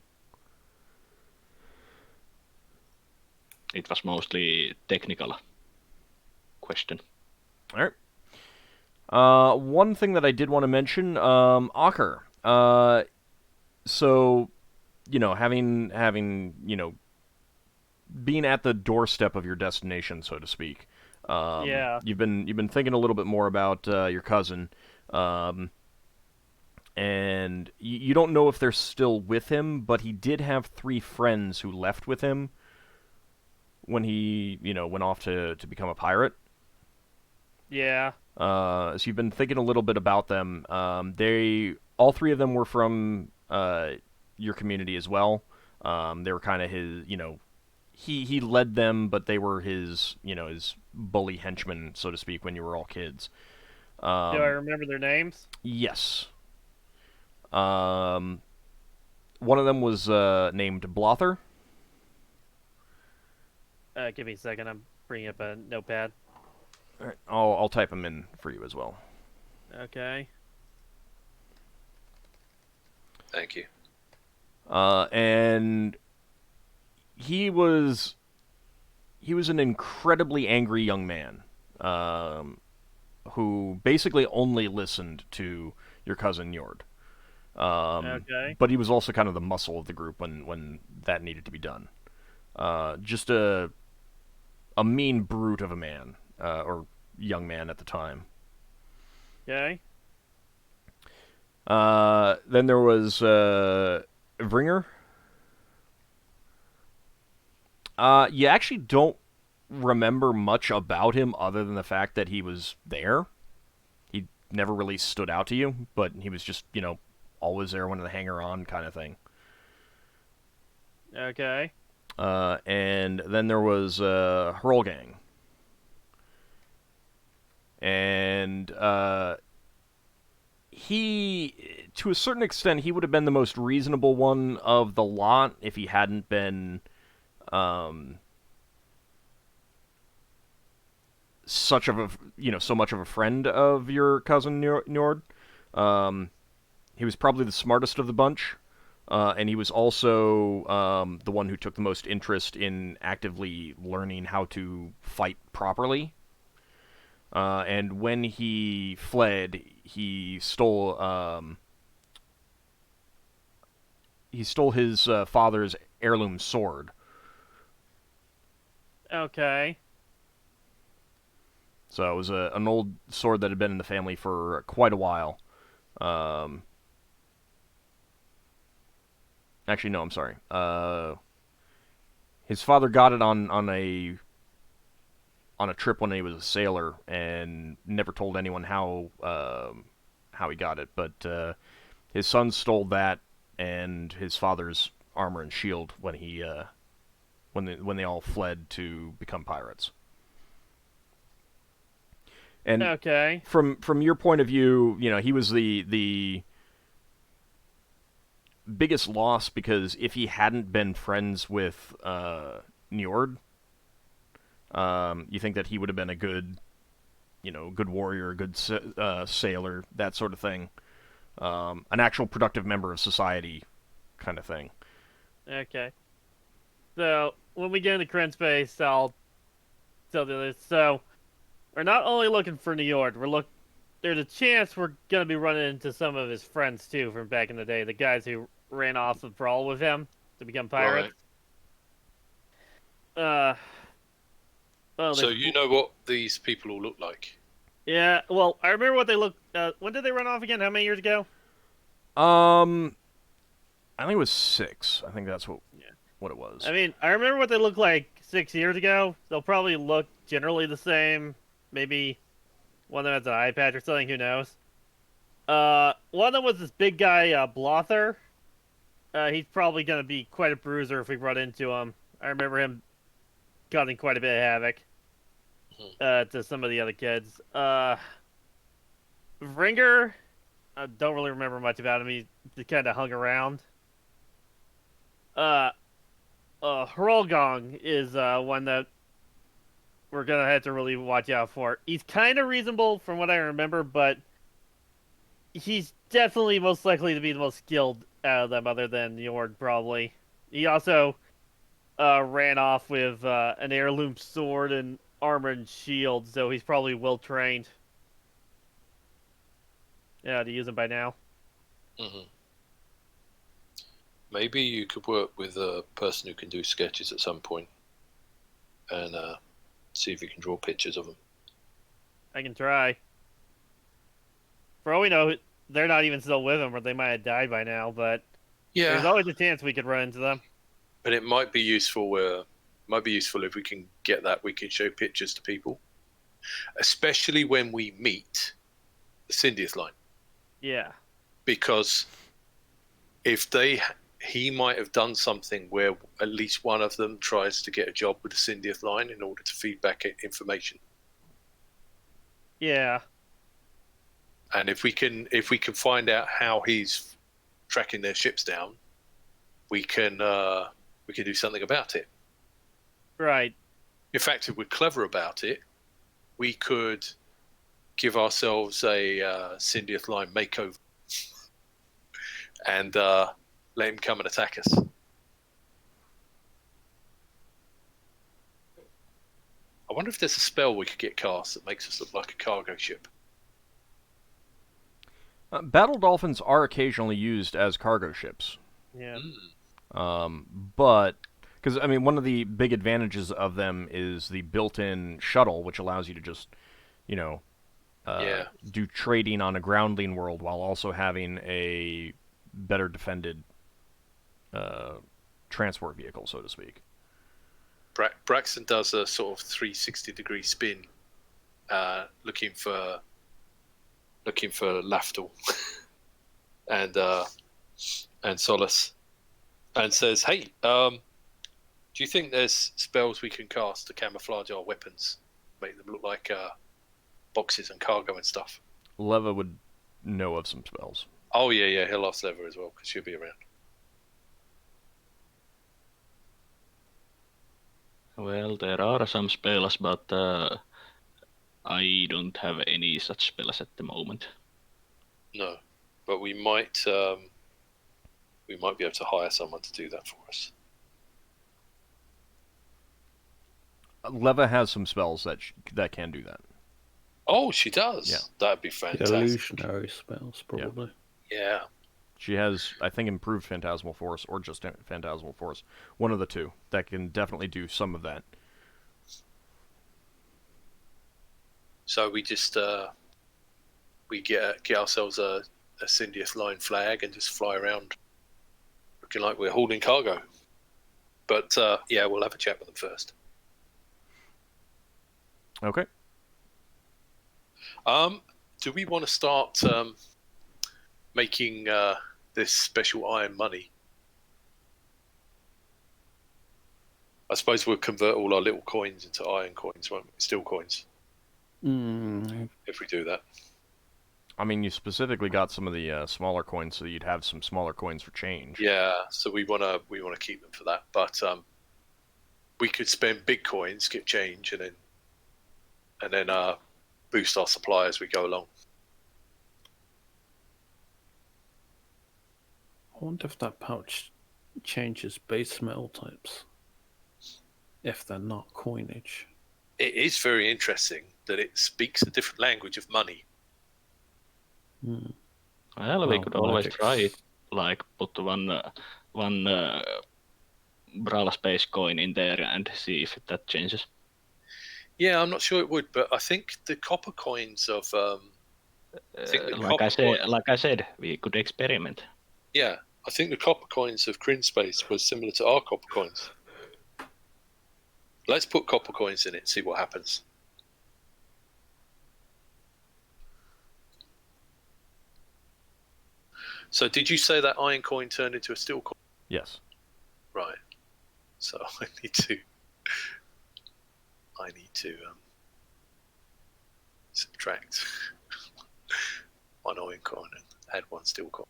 It was mostly technical question. All right. One thing that I did want to mention, Ockar. So, having being at the doorstep of your destination, so to speak. Yeah. You've been thinking a little bit more about your cousin, and you don't know if they're still with him, but he did have 3 friends who left with him when he went off to become a pirate. Yeah. So you've been thinking a little bit about them. All 3 of them were from your community as well. They were kind of his, he led them, but they were his, his bully henchmen, so to speak, when you were all kids. Do I remember their names? Yes. One of them was named Blother. Give me a second. I'm bringing up a notepad. All right, I'll type them in for you as well. Okay. Thank you. And he was an incredibly angry young man, who basically only listened to your cousin Njord. Okay. But he was also kind of the muscle of the group when that needed to be done. Just a mean brute of a man, or young man at the time. Okay. Then there was Vringer. You actually don't remember much about him other than the fact that he was there. He never really stood out to you, but he was just, always there, one of the hanger-on kind of thing. Okay. And then there was Hurlgang. And he, to a certain extent, he would have been the most reasonable one of the lot if he hadn't been such of a, so much of a friend of your cousin Njord. He was probably the smartest of the bunch. And he was also the one who took the most interest in actively learning how to fight properly. And when he fled, he stole his father's heirloom sword. Okay. So it was an old sword that had been in the family for quite a while. Actually, no, I'm sorry. His father got it on a trip when he was a sailor, and never told anyone how he got it. But his son stole that and his father's armor and shield when they all fled to become pirates. And Okay. from your point of view, he was the biggest loss, because if he hadn't been friends with Njord, you think that he would have been a good, good warrior, a good sailor, that sort of thing, an actual productive member of society, kind of thing. Okay. So when we get into Kryn space, I'll tell you this. So we're not only looking for Njord. There's a chance we're gonna be running into some of his friends too from back in the day, the guys who ran off the brawl with him to become pirates. Well, So you know what these people all look like? yeah. Well, I remember what they looked. When did they run off again? How many years ago? I think it was 6. I think that's what it was. I mean, I remember what they looked like 6 years ago. They'll probably look generally the same. Maybe one of them has an eye patch or something. Who knows? One of them was this big guy, Blother. He's probably gonna be quite a bruiser if we run into him. I remember him causing quite a bit of havoc to some of the other kids. Vringer, I don't really remember much about him. He kind of hung around. Hrolgong is one that we're gonna have to really watch out for. He's kind of reasonable from what I remember, but he's definitely most likely to be the most skilled out of them, other than Njord, probably. He also ran off with an heirloom sword and armor and shield, so he's probably well trained. Yeah, to use him by now. Mm-hmm. Maybe you could work with a person who can do sketches at some point, and see if you can draw pictures of them. I can try. For all we know, they're not even still with him, or they might have died by now. But there's always a chance we could run into them. But it might be useful. If we can get that. We can show pictures to people, especially when we meet the Syndiath line. Yeah. Because if he might have done something where at least one of them tries to get a job with the Syndiath line in order to feed back information. Yeah. And if we can find out how he's tracking their ships down, we can do something about it. Right. In fact, if we're clever about it, we could give ourselves a Syndiath line makeover, and let him come and attack us. I wonder if there's a spell we could get cast that makes us look like a cargo ship. Battle dolphins are occasionally used as cargo ships. Yeah. But because I mean, one of the big advantages of them is the built-in shuttle, which allows you to just, do trading on a groundling world while also having a better defended transport vehicle, so to speak. Braxon does a sort of 360-degree spin, looking for Lafdul and Solas, and says, "Hey, do you think there's spells we can cast to camouflage our weapons, make them look like boxes and cargo and stuff?" Leva would know of some spells. Oh yeah, he'll ask Leva as well because she'll be around. Well, there are some spells, but I don't have any such spells at the moment. No, but we might be able to hire someone to do that for us. Leva has some spells that can do that. Oh, she does. Yeah. That'd be fantastic. Illusionary spells, probably. Yeah. She has, I think, improved Phantasmal Force, or just Phantasmal Force. One of the two. That can definitely do some of that. So we just we get ourselves a Syndius line flag and just fly around looking like we're hauling cargo. But we'll have a chat with them first. Okay. Do we want to start making this special iron money? I suppose we'll convert all our little coins into iron coins, won't we? Steel coins. If we do that. I mean, you specifically got some of the smaller coins, so you'd have some smaller coins for change. Yeah, so we wanna keep them for that. But we could spend big coins, get change, and then boost our supply as we go along. I wonder if that pouch changes base metal types. If they're not coinage. It is very interesting that it speaks a different language of money. Well, we could always try it, like put one Brawl Space coin in there and see if that changes. Yeah, I'm not sure it would, but I think the copper coins of like I said, we could experiment. Yeah, I think the copper coins of Kryn Space was similar to our copper coins. Let's put copper coins in it and see what happens. So did you say that iron coin turned into a steel coin? Yes. Right. So I need to subtract one iron coin and add one steel coin.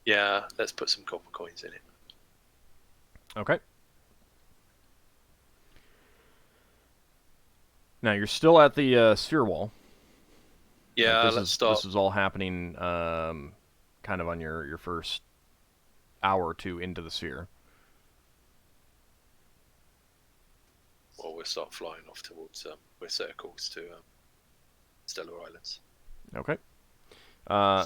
Yeah, let's put some copper coins in it. Okay. Now, you're still at the sphere wall. Yeah, let's start. This is all happening kind of on your first hour or two into the sphere. Well, we'll start flying off towards we'll set a course to Stellar Islands. Okay.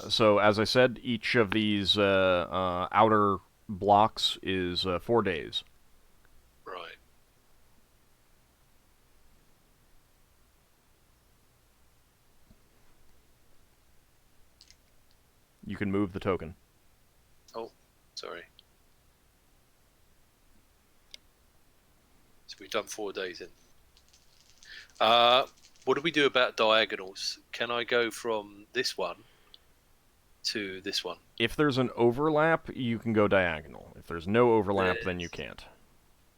So, as I said, each of these outer blocks is 4 days. Right. You can move the token. Oh, sorry. So we've done 4 days in. What do we do about diagonals? Can I go from this one to this one? If there's an overlap, you can go diagonal. If there's no overlap, then you can't.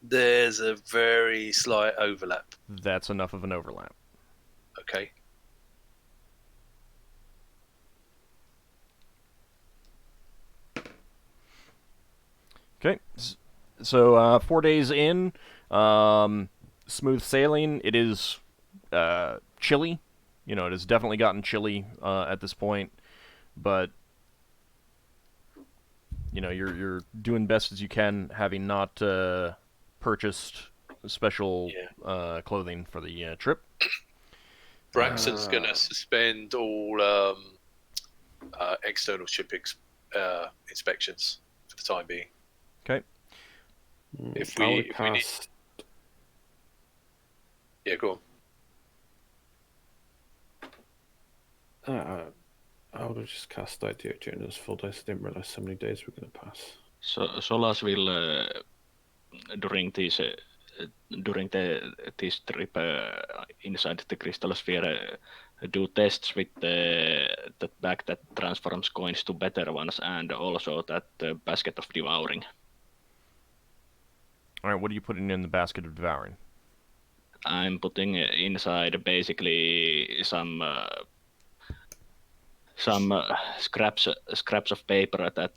There's a very slight overlap. That's enough of an overlap. Okay. Okay. So 4 days in, smooth sailing. It is chilly You know, it has definitely gotten chilly at this point, but you know, you're doing best as you can, having not purchased special clothing for the trip. Braxon's going to suspend all external ship inspections for the time being. Okay. If I we would need, cast. yeah, go I would have just cast idea during those 4 days. I didn't realize how many days we're going to pass. So Solas will during this trip inside the crystal sphere do tests with that bag that transforms coins to better ones, and also that basket of devouring. All right. What are you putting in the basket of devouring? I'm putting inside basically some scraps of paper that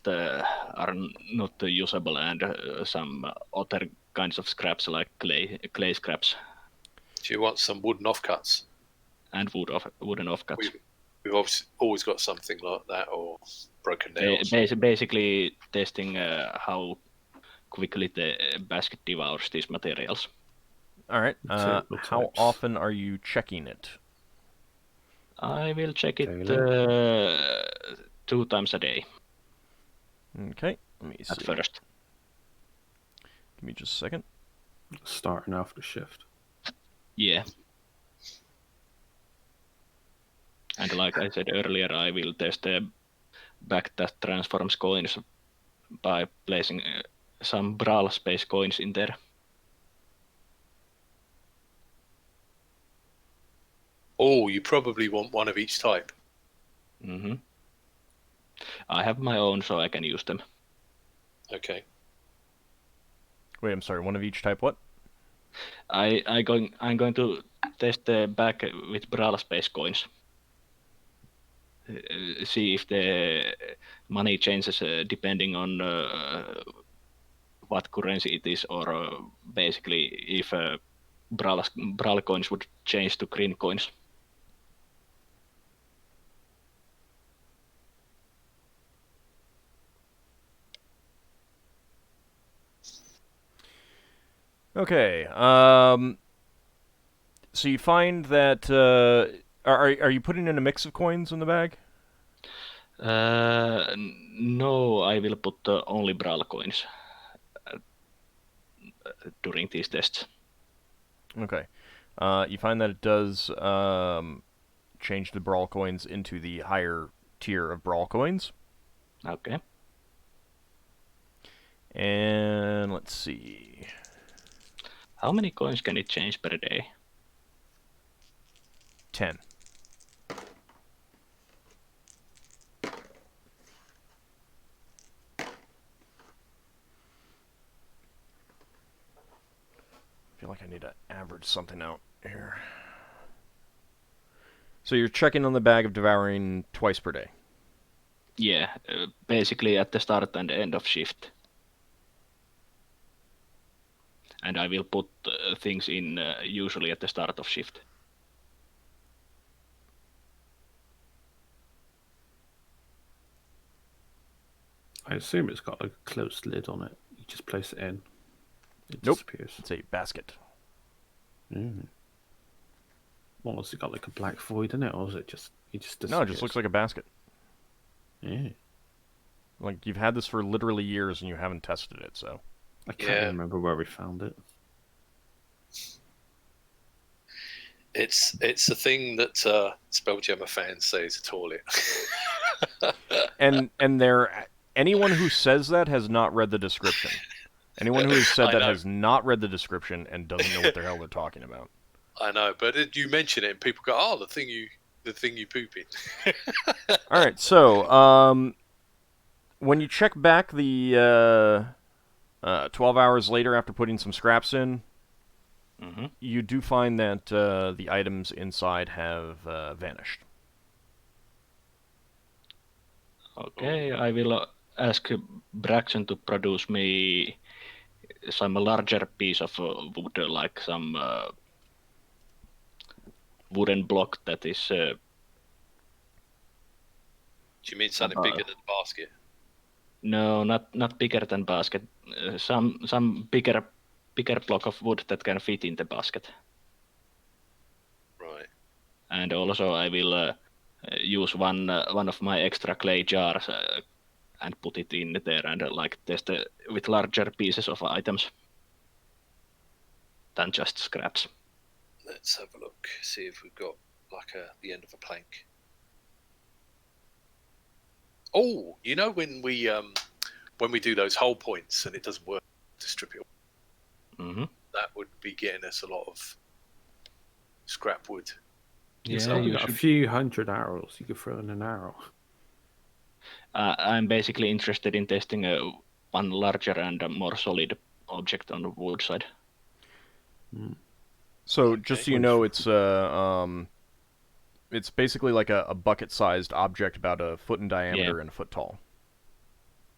are not usable, and some other kinds of scraps like clay scraps Do you want some wooden offcuts? and wooden offcuts. We've obviously always got something like that, or broken nails. Basically testing how quickly the basket devours these materials. All right. Table How types. often are you checking it? I will check it Daily. 2 times a day Okay. Let me see. at first. Give me just a second. Starting after shift. Yeah. And like I said earlier, I will test the bag that transforms coins by placing some brawl space coins in there. Oh, you probably want one of each type. Mm-hmm. I have my own, so I can use them. Okay. Wait, I'm sorry. One of each type. What? I'm going to test the bag with brawl space coins. See if the money changes depending on what currency it is, or basically if brawl coins would change to green coins. Okay. So you find that are you putting in a mix of coins in the bag? No, I will put only brawl coins during these tests. Okay. You find that it does change the brawl coins into the higher tier of brawl coins. Okay. And let's see. How many coins can it change per day? 10. I feel like I need to average something out here. So you're checking on the bag of devouring twice per day. Yeah, basically at the start and end of shift. And I will put things in usually at the start of shift. I assume it's got a closed lid on it. You just place it in. It Nope. disappears. It's a basket. Well, has it got like a black void in it, or is it just disappears? No, it just looks like a basket. Yeah. Like you've had this for literally years and you haven't tested it, so. I can't remember where we found it. It's a thing that Spelljammer fans say is a toilet. And anyone who says that has not read the description. Anyone who has said that has not read the description and doesn't know what the hell they're talking about. I know, but you mention it and people go, "Oh, the thing you poop in." All right, so when you check back the 12 hours later after putting some scraps in, you do find that the items inside have vanished. Okay, I will ask Braxon to produce me some larger piece of wood, like some wooden block that is. Do you mean something bigger than the basket? No, not bigger than basket. Some bigger block of wood that can fit in the basket. Right. And also I will use one of my extra clay jars and put it in there and like test with larger pieces of items than just scraps. Let's have a look. See if we've got like the end of a plank. Oh, you know when we do those hull points and it doesn't work to strip it off, that would be getting us a lot of scrap wood. Yeah, You got a few hundred arrows. You could throw in an arrow. I'm basically interested in testing one larger and more solid object on the wood side. So just so you know, it's basically like a bucket-sized object about a foot in diameter and a foot tall.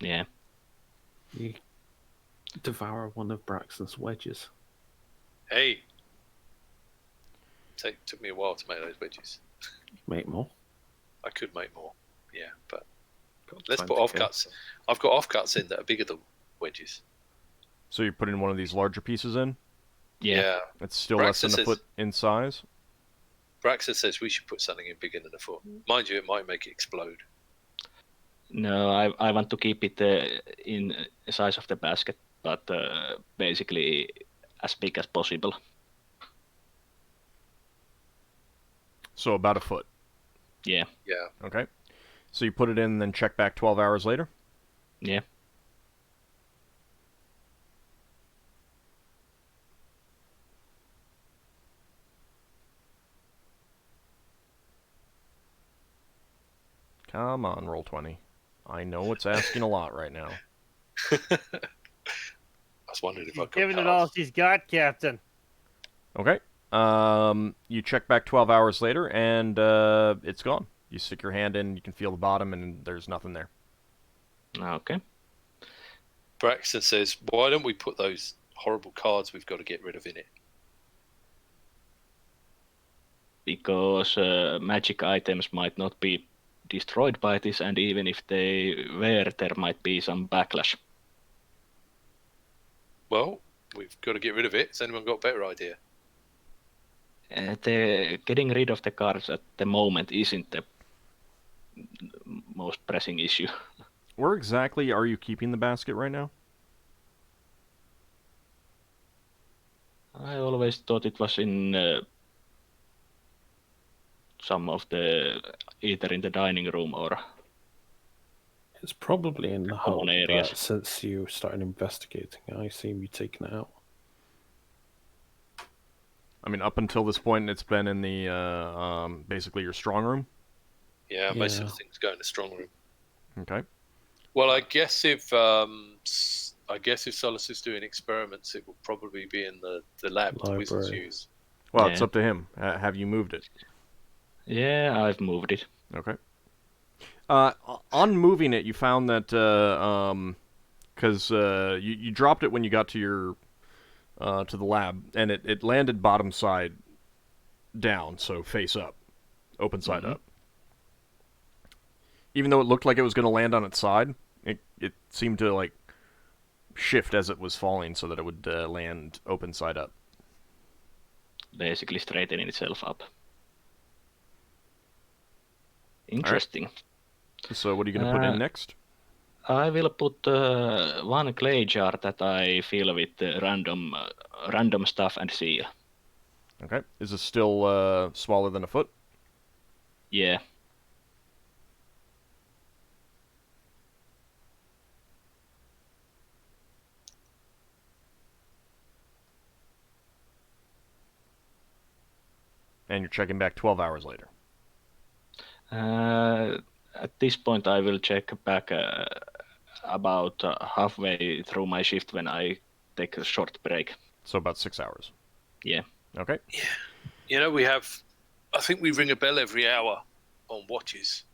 Yeah. You devour one of Braxon's wedges. Hey, took me a while to make those wedges. Make more. I could make more, yeah, but Got let's time put to offcuts. I've got offcuts in that are bigger than wedges. So you're putting one of these larger pieces in? Yeah. It's still less than a foot in size? Braxon says we should put something in bigger than a foot. Mind you, it might make it explode. No, I want to keep it in the size of the basket, but basically as big as possible. So about a foot? Yeah. Yeah. Okay. So you put it in and then check back 12 hours later? Yeah. Come on, Roll20. I know it's asking a lot right now. I was wondering if I could. Giving it all she's got, Captain. Okay. You check back 12 hours later, and it's gone. You stick your hand in, you can feel the bottom, and there's nothing there. Okay. Braxton says, why don't we put those horrible cards we've got to get rid of in it? Because magic items might not be destroyed by this, and even if they were, there might be some backlash. Well, we've got to get rid of it. Has anyone got a better idea? Getting rid of the cards at the moment isn't the most pressing issue. Where exactly are you keeping the basket right now? I always thought it was in some of the, either in the dining room or... It's probably in the common hub, areas. but since you started investigating, I assume you've taken it out. I mean, up until this point, it's been in the, basically your strong room? Yeah, most of the things go in the strong room. Okay. Well, I guess if Solas is doing experiments, it will probably be in the lab the wizards use. Well, it's up to him. Have you moved it? Yeah, I've moved it. Okay. On moving it, you found that because you dropped it when you got to your to the lab, and it landed bottom side down, so face up, open side up. Even though it looked like it was going to land on its side, it seemed to like shift as it was falling, so that it would land open side up. Basically straightening itself up. Interesting. Right. So what are you going to put in next? I will put one clay jar that I fill with random stuff and seal. Okay. Is it still smaller than a foot? Yeah. And you're checking back 12 hours later. At this point, I will check back about halfway through my shift when I take a short break. So about 6 hours. Yeah. Okay. Yeah. You know, I think we ring a bell every hour on watches.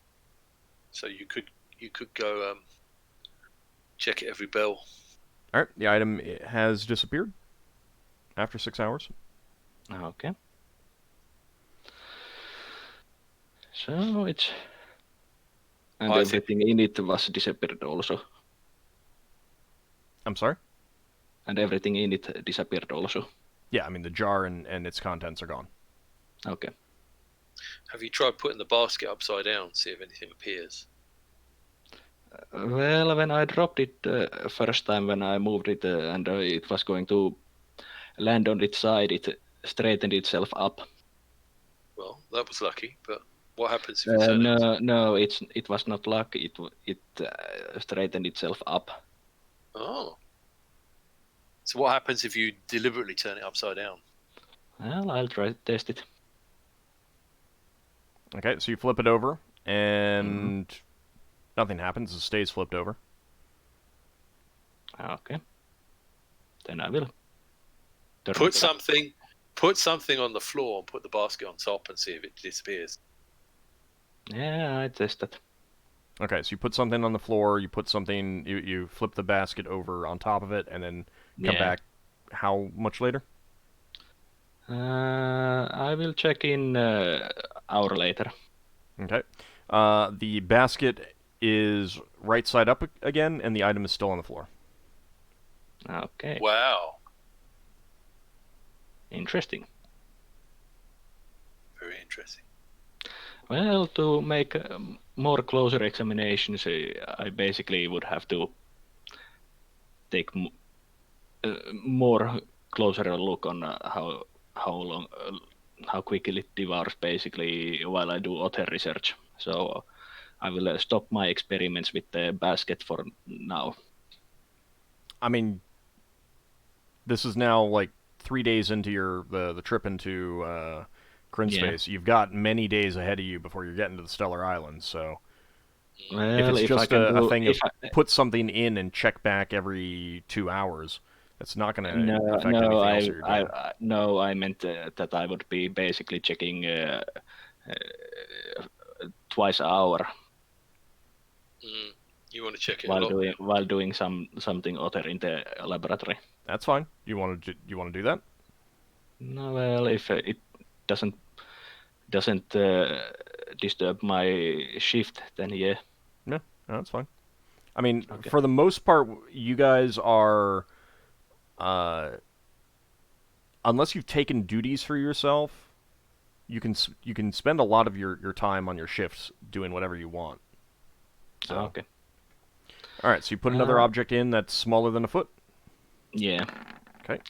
So you could go check it every bell. All right. The item has disappeared after 6 hours. Okay. So it's... And I think- everything in it was disappeared also. I'm sorry? And everything in it disappeared also. Yeah, I mean, the jar and its contents are gone. Okay. Have you tried putting the basket upside down, see if anything appears? Well, when I dropped it first time when I moved it and it was going to land on its side, it straightened itself up. Well, that was lucky, but what happens if you turn it? No, it was not luck. It straightened itself up. Oh. So what happens if you deliberately turn it upside down? Well, I'll try to test it. Okay, so you flip it over, and nothing happens. It stays flipped over. Okay. Then I will. turn Put it up. something on the floor and put the basket on top and see if it disappears. Yeah, I tested. Okay, so you put something on the floor, you put something, you flip the basket over on top of it, and then come back how much later? I will check in hour later. Okay. The basket is right side up again, and the item is still on the floor. Okay. Wow. Interesting. Very interesting. Well, to make more closer examinations, I basically would have to take more closer look on how quickly it devours basically while I do other research. So I will stop my experiments with the basket for now. I mean, this is now like 3 days into the trip into Grinspace. You've got many days ahead of you before you're getting to the Stellar Islands, so Well, if it's just a thing of I, put something in and check back every 2 hours, that's not going to affect anything no, else that you're doing. no, I meant that I would be basically checking twice an hour You want to check it a lot? while doing something other in the laboratory. That's fine. You want to do that? No, well, if it doesn't disturb my shift, then yeah. Yeah, no, that's fine. I mean, Okay. for the most part, you guys are, unless you've taken duties for yourself, you can spend a lot of your time on your shifts doing whatever you want. So, Okay. all right, so you put another object in that's smaller than a foot. Yeah. Okay.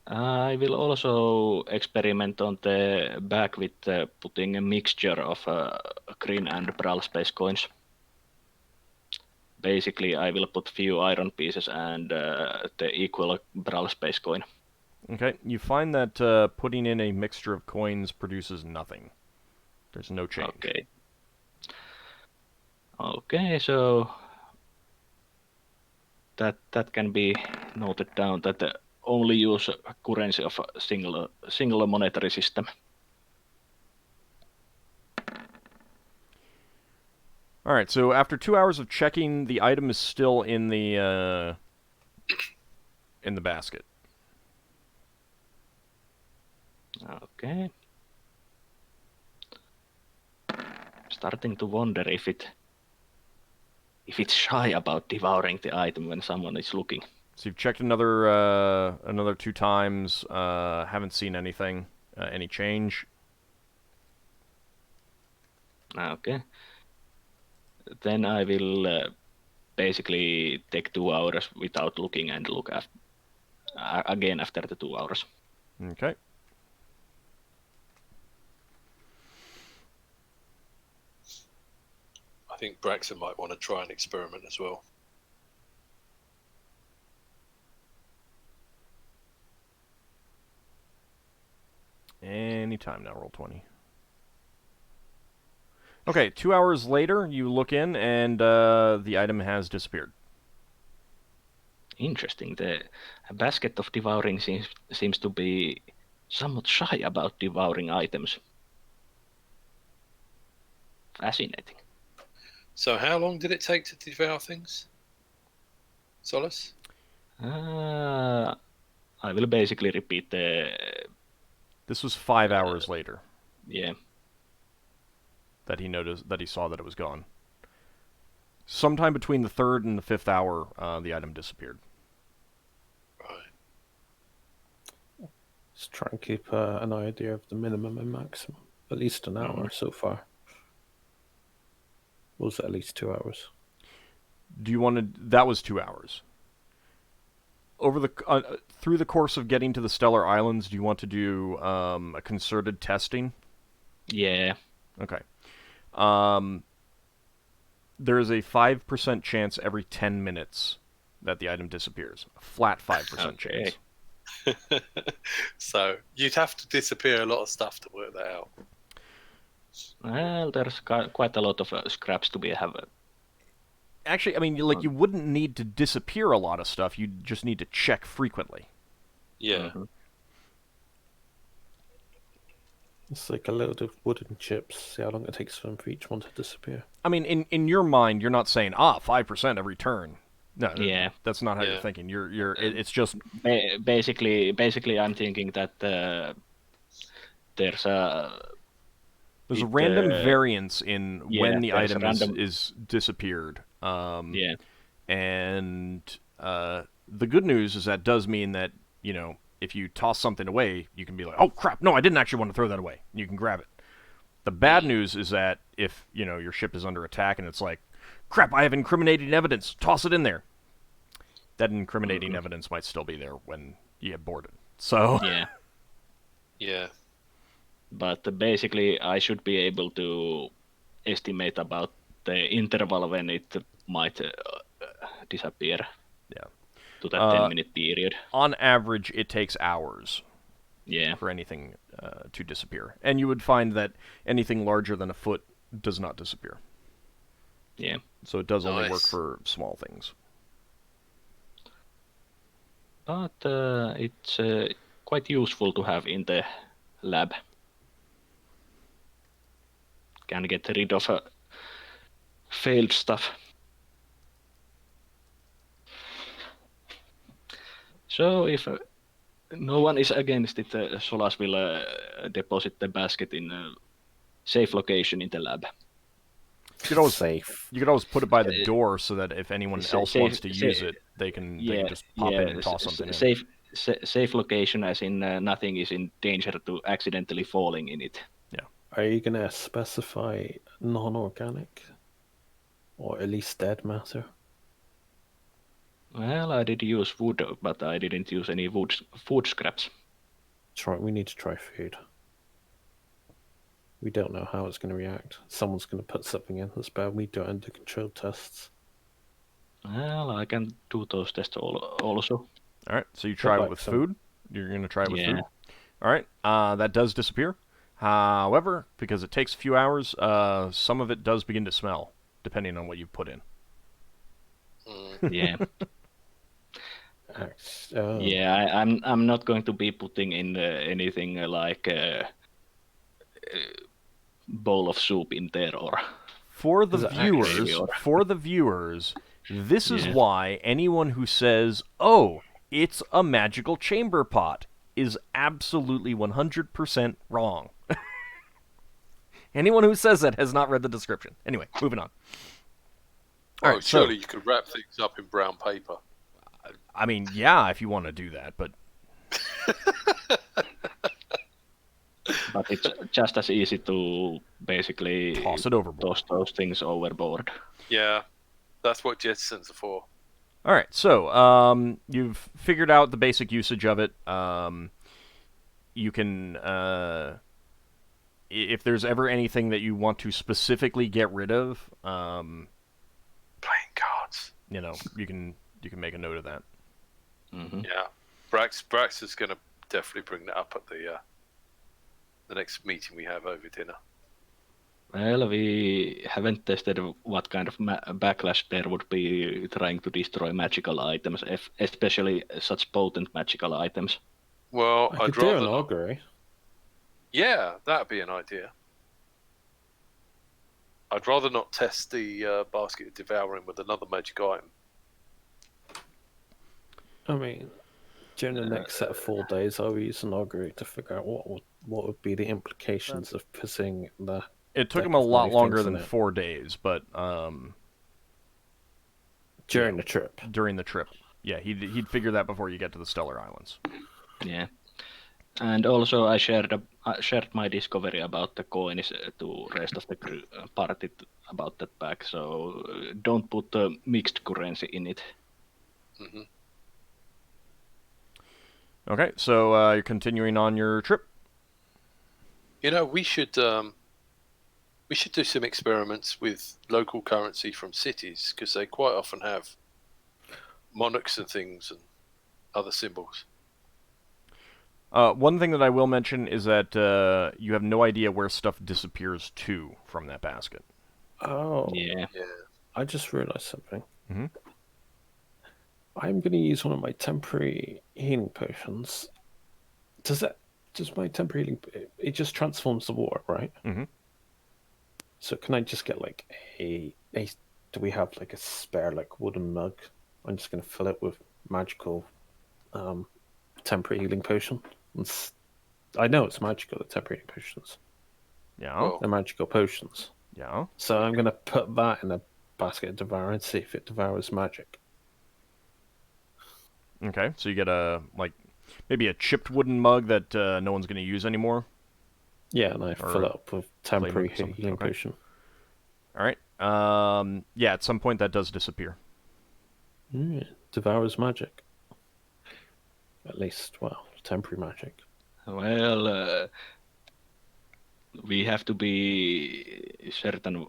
I will also experiment on the back with putting a mixture of green and brawl space coins. Basically, I will put few iron pieces and the equal brawl space coin. Okay. You find that putting in a mixture of coins produces nothing. There's no change. Okay. Okay, so that can be noted down that only use currency of a single monetary system. All right. So after 2 hours of checking, the item is still in the basket. Okay. Starting to wonder if it's shy about devouring the item when someone is looking. So you've checked another 2 times. Haven't seen anything. Any change? Okay. Then I will basically take 2 hours without looking and look again after the 2 hours. Okay. I think Braxon might want to try an experiment as well. Anytime now, roll 20. Okay, 2 hours later, you look in, and the item has disappeared. Interesting. The basket of devouring seems to be somewhat shy about devouring items. Fascinating. So how long did it take to devour things? Solas? I will basically repeat the... This was 5 hours later. Yeah. that he saw that it was gone. Sometime between the 3rd and the 5th hour, the item disappeared. Right. Let's try and keep an idea of the minimum and maximum. At least an hour so far. Was it at least 2 hours? Do you want to? That was 2 hours. Over the through the course of getting to the Stellar Islands, do you want to do a concerted testing? Yeah. Okay. There is a 5% chance every 10 minutes that the item disappears. A flat 5% chance. So you'd have to disappear a lot of stuff to work that out. Well, there's quite a lot of scraps to be have. Actually, I mean, like, you wouldn't need to disappear a lot of stuff. You just need to check frequently. Yeah. Mhm. It's like a load of wooden chips. See how long it takes for them for each one to disappear. I mean, in your mind, you're not saying 5% every turn. No, Yeah. that's not how you're Yeah. thinking. It's just Basically, I'm thinking that there's a random variance in when the there's a item random- is disappeared. yeah. And the good news is that does mean that, if you toss something away, you can be like, oh crap, no, I didn't actually want to throw that away. You can grab it. The bad news is that if, your ship is under attack and it's like, crap, I have incriminating evidence, toss it in there. That incriminating evidence might still be there when you get boarded. So Yeah. Yeah. But basically, I should be able to estimate about the interval when it might disappear. Yeah. To that 10-minute period. On average, it takes hours Yeah. for anything to disappear. And you would find that anything larger than a foot does not disappear. Yeah. So it does only work Nice. for small things. But it's quite useful to have in the lab. Can get rid of failed stuff. So if no one is against it, Solas will deposit the basket in a safe location in the lab. You could always Safe. You could always put it by the door so that if anyone else wants to use safe- it, they can just pop in and toss something in. Safe location, as in nothing is in danger to accidentally falling in it. Are you going to specify non-organic? Or at least dead matter? Well, I did use wood, but I didn't use any food scraps. We need to try food. We don't know how it's going to react. Someone's going to put something in that's bad. We do it under controlled tests. Well, I can do those tests also. All right, so you try it like with some- food. You're going to try it with Yeah. food. All right, that does disappear. However, because it takes a few hours, some of it does begin to smell, depending on what you put in. Yeah. Oh. Yeah, I'm not going to be putting in anything like a bowl of soup in there or. For the Is it viewers, this is Yeah. why anyone who says, "Oh, it's a magical chamber pot," is absolutely 100% wrong. Anyone who says that has not read the description. Anyway, moving on. Oh, Alright, so- surely you could wrap things up in brown paper. I mean, yeah, if you want to do that, but But it's just as easy to basically toss it overboard. toss those things overboard. Yeah, that's what jettisons are for. All right, so you've figured out the basic usage of it. You can, if there's ever anything that you want to specifically get rid of, Playing cards. you can make a note of that. Hmm. Yeah, Brax is going to definitely bring that up at the next meeting we have over dinner. Well, we haven't tested what kind of backlash there would be trying to destroy magical items, especially such potent magical items. Well, I could I'd do rather an not. augury. Yeah, that'd be an idea. I'd rather not test the basket of devouring with another magic item. I mean, during the next set of 4 days, I'll use an augury to figure out what would be the implications of putting the It took deck him a of lot my longer things than in it. 4 days, but During the trip. during the trip. Yeah, he'd figure that before you get to the Stellar Islands. Yeah. And also, I shared my discovery about the coins to rest of the party about that pack. So don't put mixed currency in it. Hmm. Okay, so you're continuing on your trip. We should do some experiments with local currency from cities because they quite often have monarchs and things and other symbols. One thing that I will mention is that you have no idea where stuff disappears to from that basket. Oh, Yeah. Yeah. I just realized something. Mhm. I'm going to use one of my temporary healing potions. Does my temporary healing... It just transforms the water, right? Mhm. So can I just get like a... Do we have like a spare like wooden mug? I'm just going to fill it with magical temporary healing potion. I know it's magical, the temporary healing potions. Yeah. Well, They're magical potions. Yeah. So I'm going to put that in a basket of devour and see if it devours magic. Okay, so you get maybe a chipped wooden mug that no one's going to use anymore. Yeah, and I fill it up with temporary mug or something, healing okay. potion. All right. Yeah, at some point that does disappear. Devours magic. At least, well, temporary magic. Well, we have to be certain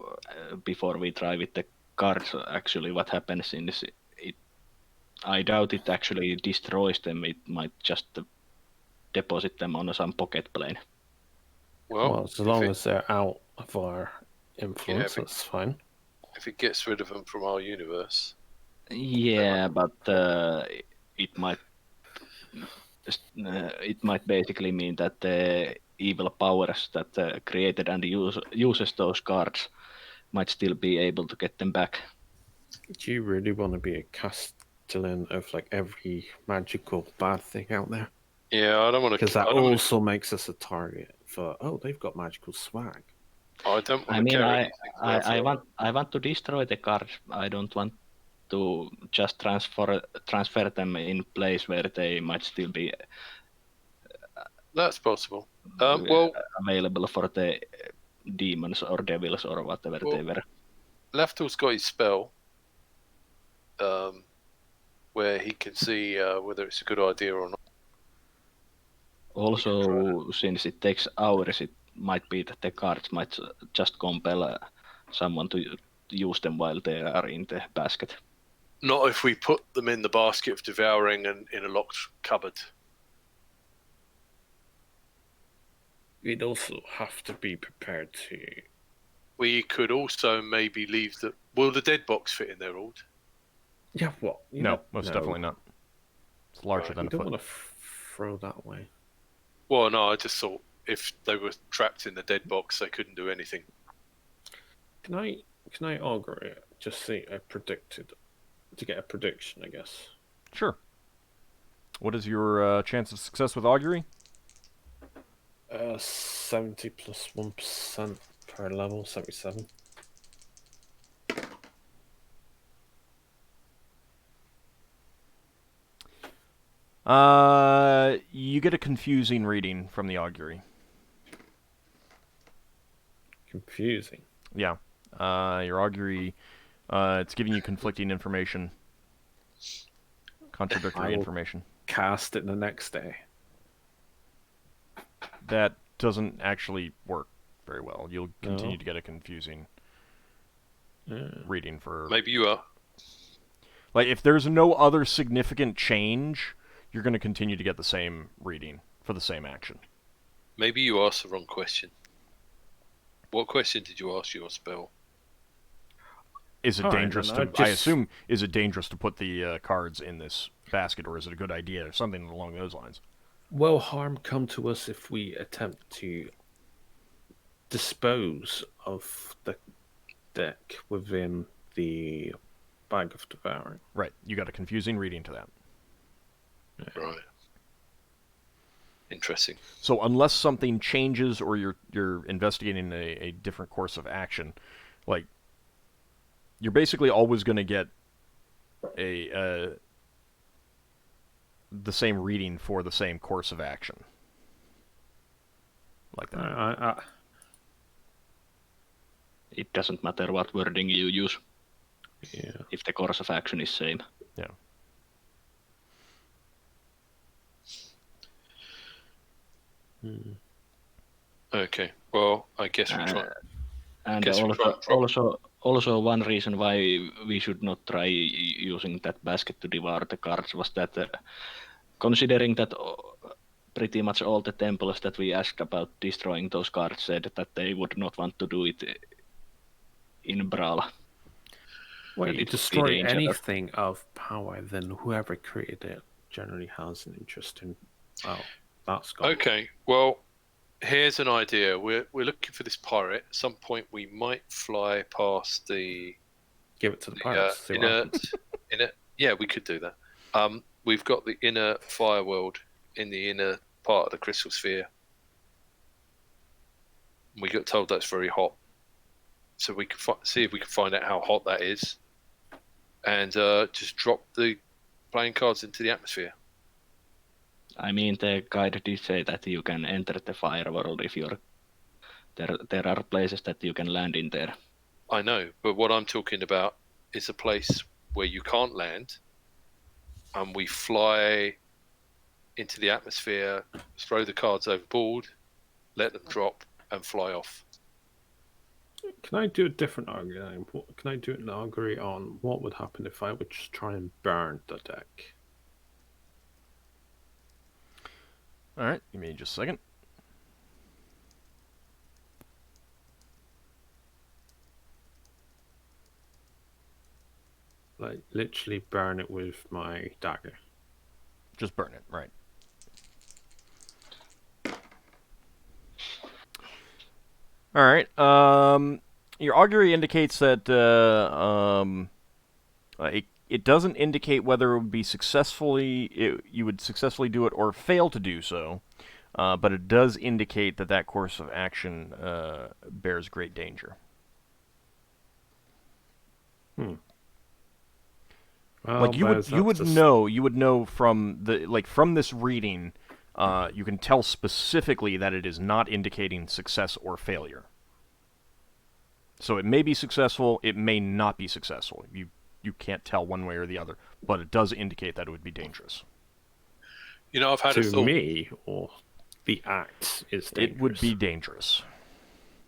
before we try with the cards actually what happens in this. I doubt it actually destroys them. It might just deposit them on some pocket plane. Well, as long as they're out of our influence, that's fine. if it gets rid of them from our universe, Yeah, but it might basically mean that the evil powers that created and uses those cards might still be able to get them back. Do you really want to be a castellan of like every magical bad thing out there? yeah, I don't want to. Because that also makes us a target for, they've got magical swag. I don't want I to mean, carry I want to destroy the cards. I don't want to just transfer them in place where they might still be That's possible. Well, available for the demons or devils or whatever they were. Lafdul's got his spell, where he can see whether it's a good idea or not. Also, since it takes hours, it might be that the cards might just compel someone to use them while they are in the basket. Not if we put them in the basket of devouring and in a locked cupboard. We'd also have to be prepared to... We could also maybe leave the... Will the dead box fit in there, Ald? Yeah, what? No, most definitely not. It's larger than you a don't foot. want to throw that way. Well, no, I just thought if they were trapped in the dead box, they couldn't do anything. Can I augur it? Just see I predicted to get a prediction, I guess. Sure. What is your chance of success with augury? 70 plus 1% per level, 77. You get a confusing reading from the augury. Confusing. Yeah. Your augury, it's giving you conflicting information. Contradictory information. Cast it the next day. That doesn't actually work very well. You'll continue to get a confusing reading for... Maybe you are. Like, if there's no other significant change, you're going to continue to get the same reading for the same action. Maybe you asked the wrong question. What question did you ask your spell? Is it dangerous to... Just... I assume, is it dangerous to put the cards in this basket, or is it a good idea, or something along those lines? Will harm come to us if we attempt to dispose of the deck within the bag of devouring? Right. You got a confusing reading to that. Right. Interesting. So unless something changes or you're investigating a different course of action, like you're basically always going to get the same reading for the same course of action. Like that. It doesn't matter what wording you use. Yeah. If the course of action is same. Yeah. Okay. Well, I guess we try. And Guess we try and drop. also one reason why we should not try using that basket to devour the cards was that considering that pretty much all the temples that we asked about destroying those cards said that they would not want to do it in Brawl. When it you would be destroy dangerous. anything of power, then whoever created it generally has an interest in. Oh, that's gone. Okay. Well, here's an idea. We're looking for this pirate. At some point, we might fly past the Give it to the pirates. See what happens. Yeah, we could do that. We've got the inner fireworld in the inner part of the crystal sphere. We got told that's very hot, so we can see if we can find out how hot that is, and just drop the playing cards into the atmosphere. I mean, the guide did say that you can enter the fire world if you're there are places that you can land in there. I know, but what I'm talking about is a place where you can't land, and we fly into the atmosphere, throw the cards overboard, let them drop, and fly off. Can I do a different argument? Can I do an augury on what would happen if I would just try and burn the deck? All right, give me just a second. Like, literally burn it with my dagger. Just burn it, right. All right. Your augury indicates that it doesn't indicate whether it would be you would successfully do it or fail to do so, but it does indicate that course of action bears great danger. Well, you would know from this reading, you can tell specifically that it is not indicating success or failure. So it may be successful, it may not be successful. You can't tell one way or the other, but it does indicate that it would be dangerous. You know, I've had a thought. To me, or the act is dangerous. It would be dangerous.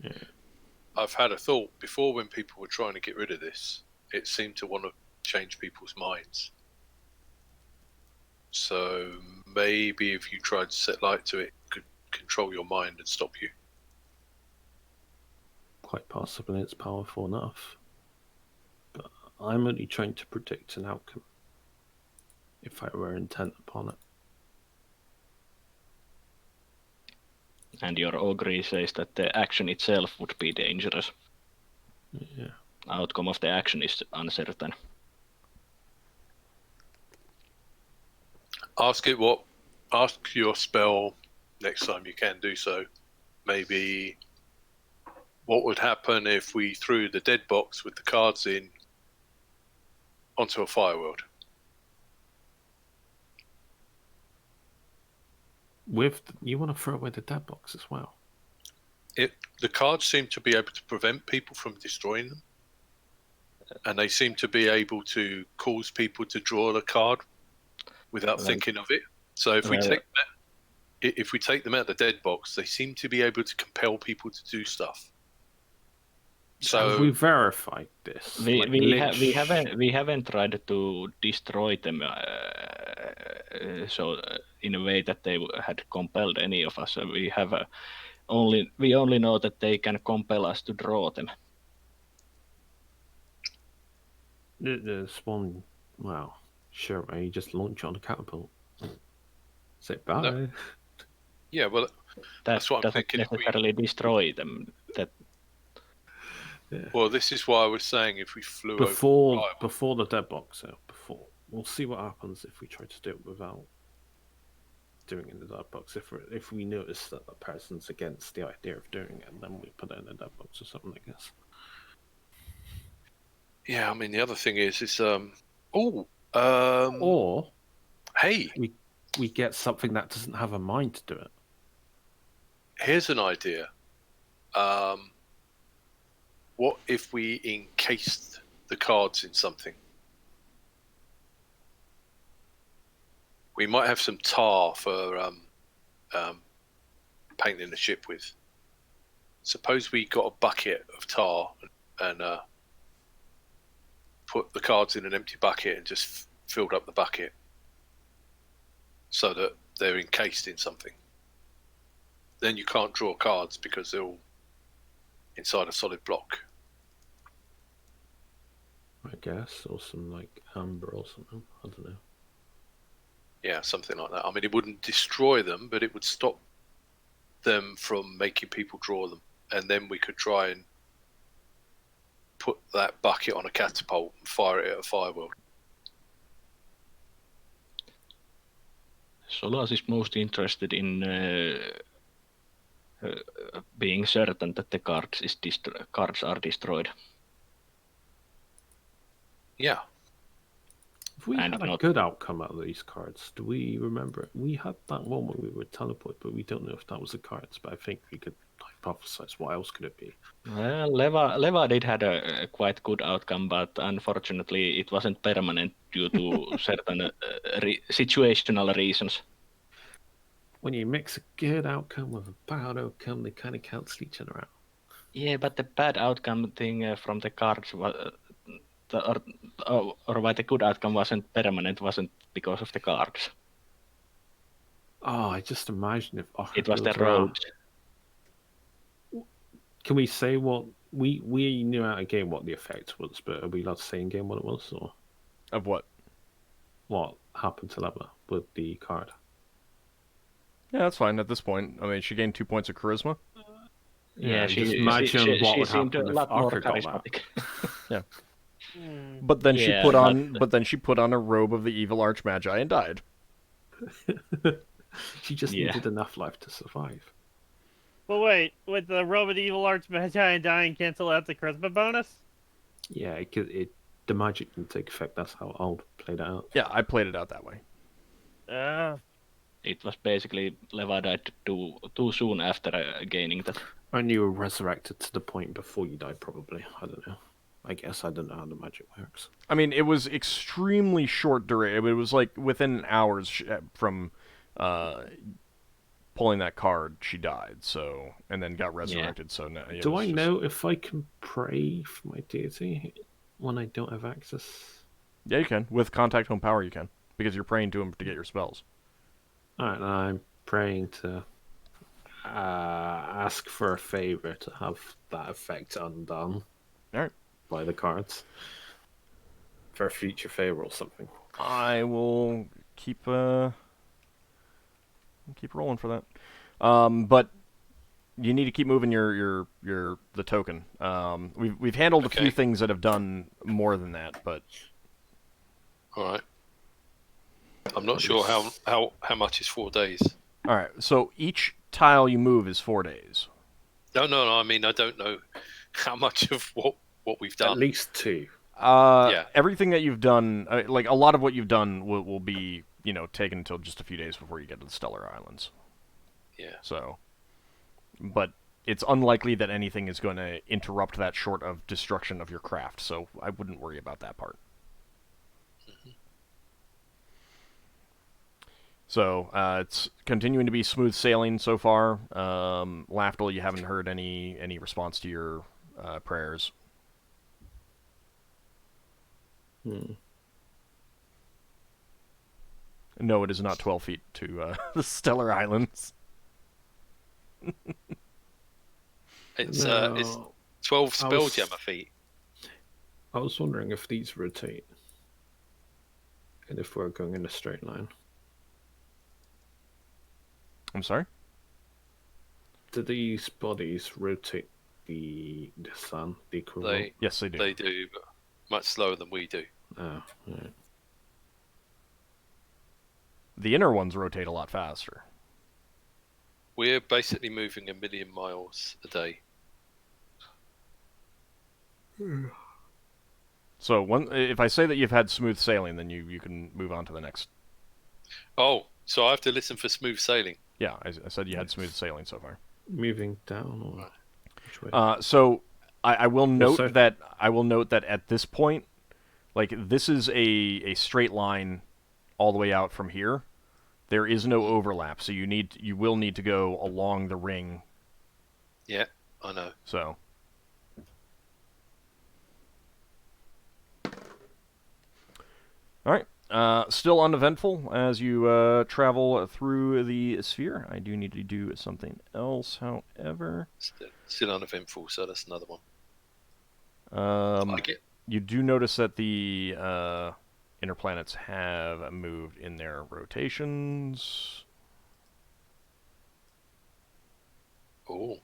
Yeah. I've had a thought before when people were trying to get rid of this. It seemed to want to change people's minds. So maybe if you tried to set light to it, it could control your mind and stop you. Quite possibly it's powerful enough. But I'm only trying to predict an outcome, if I were intent upon it. And your augury says that the action itself would be dangerous. Yeah. Outcome of the action is uncertain. Ask your spell next time you can do so. Maybe what would happen if we threw the dead box with the cards in onto a fire world? You want to throw away the dead box as well? The cards seem to be able to prevent people from destroying them, and they seem to be able to cause people to draw the card without thinking of it. So if we take them out of the dead box, they seem to be able to compel people to do stuff. So have we verified this? We haven't tried to destroy them in a way that they had compelled any of us. We only know that they can compel us to draw them. There's one. Well, sure. You just launch on a catapult. Say bye. No. Yeah, well, that's what I'm thinking. Doesn't necessarily destroy them. Yeah. Well, this is why I was saying if we flew before the dead box, we'll see what happens if we try to do it without. doing in the dice box. If we notice that the person's against the idea of doing it, then we put it in the dice box or something, I guess. Yeah, I mean the other thing is Or hey, we get something that doesn't have a mind to do it. here's an idea. What if we encased the cards in something? We might have some tar for painting the ship with. Suppose we got a bucket of tar and put the cards in an empty bucket and just filled up the bucket so that they're encased in something. Then you can't draw cards because they're all inside a solid block. I guess, or some like amber or something. I don't know. Yeah, something like that. I mean, it wouldn't destroy them, but it would stop them from making people draw them. And then we could try and put that bucket on a catapult and fire it at a firework. Solas is most interested in being certain that the cards are destroyed. Yeah. If we And had a not- good outcome out of these cards, do we remember it? We had that one when we were teleported, but we don't know if that was the cards. But I think we could hypothesize what else could it be. Well, Leva did had a quite good outcome, but unfortunately it wasn't permanent due to certain situational reasons. When you mix a good outcome with a bad outcome, they kind of cancel each other out. Yeah, but the bad outcome thing from the cards was, or why the good outcome wasn't permanent wasn't because of the cards. Oh, I just imagine if Ockar It was the goes around- roads. Can we say what we knew out of game what the effect was, but are we allowed to say in game what it was, or Of what? what happened to Leva with the card? Yeah, that's fine at this point. I mean, she gained 2 points of charisma. Yeah, just imagine what would seemed happen a if lot more Ockar got that. charismatic. But then Yeah, but then she put on a robe of the evil archmagi and died. She just Yeah. needed enough life to survive. But wait, with the Roman Evil Archmagi and dying cancel out the charisma bonus? Yeah, the magic didn't take effect. That's how Old played it out. Yeah, I played it out that way. It was basically Leva died too soon after gaining that. And you were resurrected to the point before you died, probably. I don't know. I guess I don't know how the magic works. I mean, it was extremely short duration. It was like within hours from pulling that card, she died. So, and then got resurrected. So now, yeah, Do I know if I can pray for my deity when I don't have access? Yeah, you can. With contact home power, you can, because you're praying to him to get your spells. Alright, I'm praying to ask for a favor to have that effect undone. Alright. By the cards. For a future favor or something. I will keep rolling for that. But you need to keep moving the token. We've handled a few things that have done more than that, but All right. I'm not sure how much is 4 days. all right. So each tile you move is 4 days. No. I mean, I don't know how much of what we've done. At least 2. Everything that you've done, like a lot of what you've done, will be taken until just a few days before you get to the Stellar Islands. Yeah. So, but it's unlikely that anything is going to interrupt that short of destruction of your craft. So I wouldn't worry about that part. So it's continuing to be smooth sailing so far. Lafdul, you haven't heard any response to your prayers. No, it is not 12 feet to the Stellar Islands. It's 12 I was- Spelljammer feet. I was wondering if these rotate. And if we're going in a straight line. I'm sorry? Do these bodies rotate the sun, the equivalent? Yes, they do. They do, but much slower than we do. Oh, right. The inner ones rotate a lot faster. We're basically moving 1 million miles a day. So if I say that you've had smooth sailing, then you can move on to the next. Oh, so I have to listen for smooth sailing. Yeah, I said you had smooth sailing so far. Moving down or which way? So I will note sir. that at this point, like this is a straight line all the way out from here. There is no overlap, so you will need to go along the ring. Yeah, I know. So. All right. Still uneventful as you travel through the sphere. I do need to do something else, however. Still uneventful, so that's another one. You do notice that the inner planets have moved in their rotations. Oh.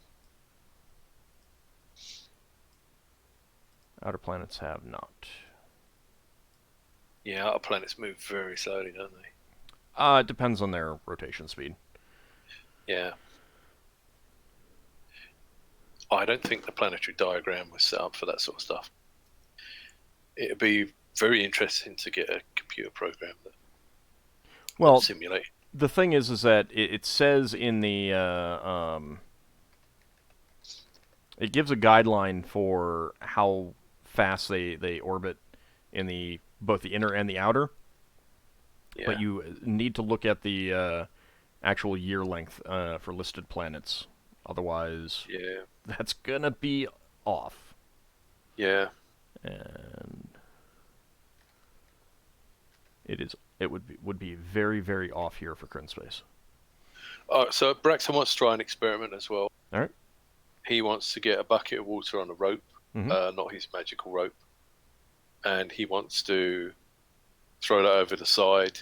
Outer planets have not. Yeah, outer planets move very slowly, don't they? It depends on their rotation speed. Yeah. I don't think the planetary diagram was set up for that sort of stuff. It'd be very interesting to get a computer program that simulate. The thing is that it says in the it gives a guideline for how fast they orbit in both the inner and the outer. Yeah. But you need to look at the actual year length for listed planets. Otherwise, that's gonna be off. Yeah. And it would be very, very off here for current space. So Braxon wants to try an experiment as well. All right. He wants to get a bucket of water on a rope, not his magical rope, and he wants to throw that over the side,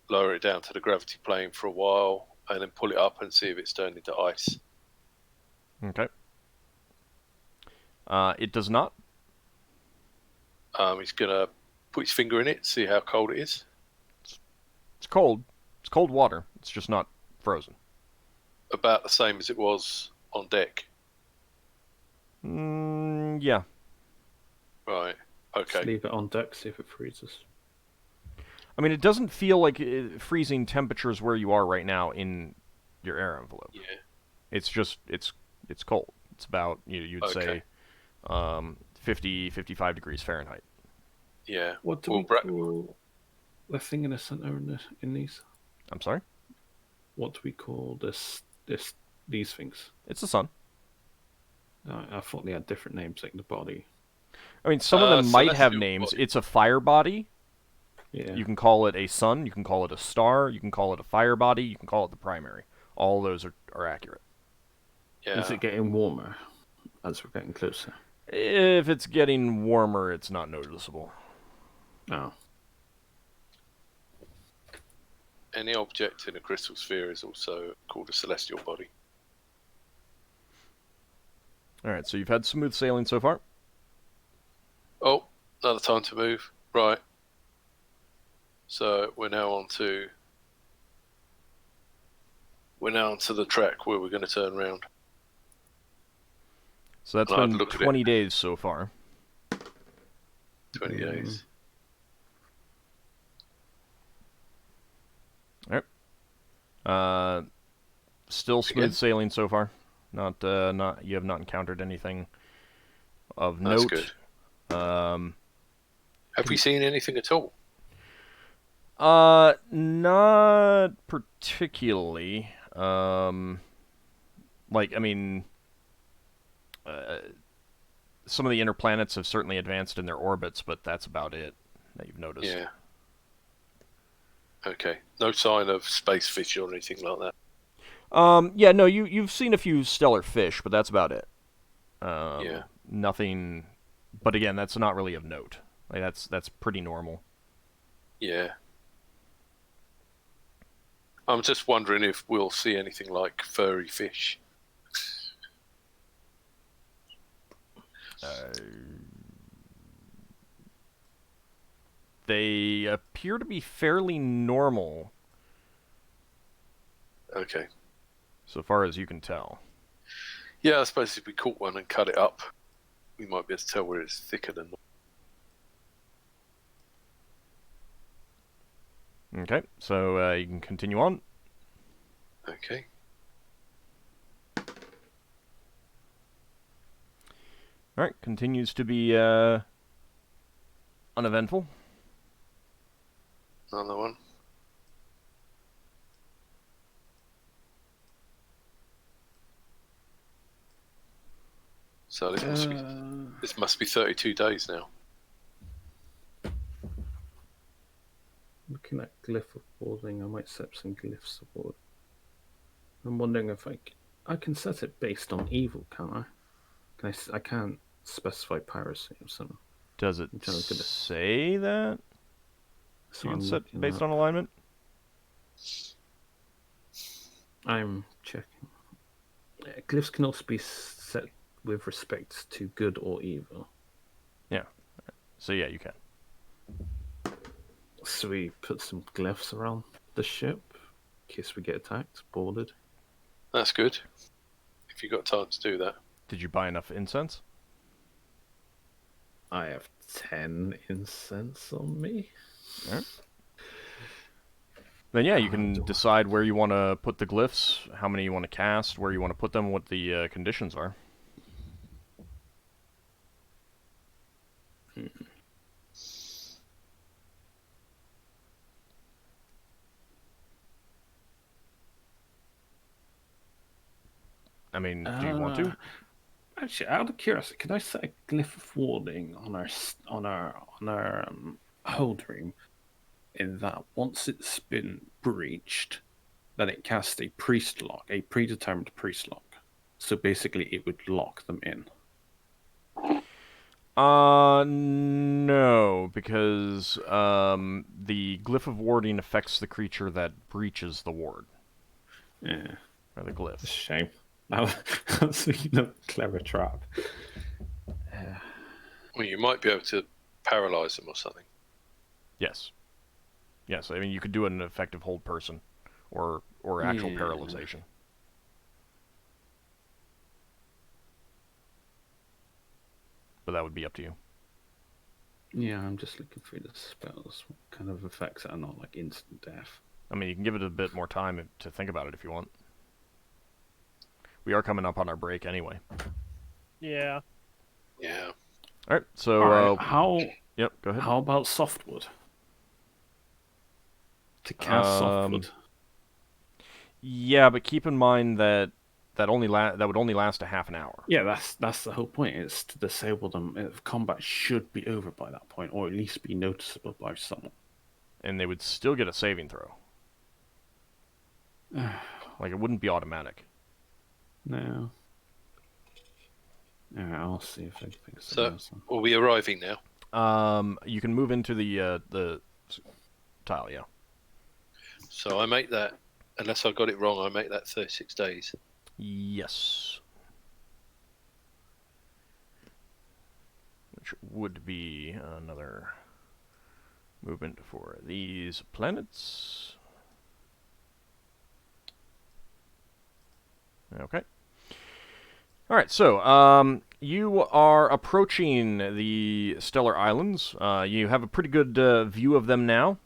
lower it down to the gravity plane for a while, and then pull it up and see if it's turned into ice. Okay. It does not. He's gonna put his finger in it, see how cold it is. It's cold. It's cold water. It's just not frozen. About the same as it was on deck. Yeah. Right. Okay. Just leave it on deck, see if it freezes. I mean, it doesn't feel like freezing temperatures where you are right now in your air envelope. Yeah. It's just it's cold. It's about you'd say 50, 55 degrees Fahrenheit. Yeah. What do we call the thing in the center in these? I'm sorry? What do we call these things? It's the sun. I thought they had different names, like the body. I mean, some of them might have celestial names. body. It's a fire body. Yeah. You can call it a sun. You can call it a star. You can call it a fire body. You can call it the primary. All those are accurate. Yeah. Is it getting warmer as we're getting closer? If it's getting warmer, it's not noticeable. Oh. Any object in a crystal sphere is also called a celestial body. All right, so you've had smooth sailing so far. Oh, another time to move. Right. So we're now on to the track where we're going to turn around. So that's been 20 days so far. 20 days. All right. Still smooth sailing so far. Not you have not encountered anything of note. That's good. Have we seen anything at all? Not particularly. Like, I mean, some of the inner planets have certainly advanced in their orbits, but that's about it that you've noticed. Yeah. Okay. No sign of space fish or anything like that. Yeah, no, you've seen a few stellar fish, but that's about it. Yeah. Nothing. But again, that's not really of note. Like that's pretty normal. Yeah. I'm just wondering if we'll see anything like furry fish. They appear to be fairly normal, Okay. so far as you can tell. Yeah, I suppose if we caught one and cut it up, we might be able to tell where it's thicker than. Okay, so you can continue on. Okay. All right, continues to be uneventful. Another one. So this must be 32 days now. Looking at glyph of boarding, I might set some glyphs aboard. I'm wondering if I can set it based on evil, can't I? I can't specify piracy or something. Does it say that? So You I'm can set looking based up. on alignment? I'm checking. Glyphs can also be set with respect to good or evil. Yeah. So yeah, you can. So we put some glyphs around the ship in case we get attacked, boarded. That's good. If you got time to do that. Did you buy enough incense? I have 10 incense on me. All right. Then yeah, you can decide where you want to put the glyphs, how many you want to cast, where you want to put them, what the conditions are. I mean, do you want to? Actually, out of curiosity, could I set a glyph of warding on our hold room? In that once it's been breached, then it casts a priest lock, a predetermined priest lock. So basically, it would lock them in. No, because the glyph of warding affects the creature that breaches the ward. Yeah, Or the glyph. shame. That's a clever trap. Well, you might be able to paralyze them or something. Yes. Yes, I mean, you could do an effective hold person, or actual paralyzation. But that would be up to you. Yeah, I'm just looking through the spells. What kind of effects are not like instant death? I mean, you can give it a bit more time to think about it if you want. We are coming up on our break anyway. Yeah. Yeah. All right, so how? Yep, go ahead. How about softwood? To cast softwood. Yeah, but keep in mind that that would only last a half an hour. Yeah, that's the whole point. Is to disable them. Combat should be over by that point, or at least be noticeable by someone. And they would still get a saving throw. Like, it wouldn't be automatic. No. Alright, I'll see if I can think of So, something else. are we arriving now? You can move into the tile, yeah. So I make that, unless I got it wrong, I make that 36 days. Yes. Which would be another movement for these planets. Okay. All right, so you are approaching the Stellar Islands. You have a pretty good view of them now.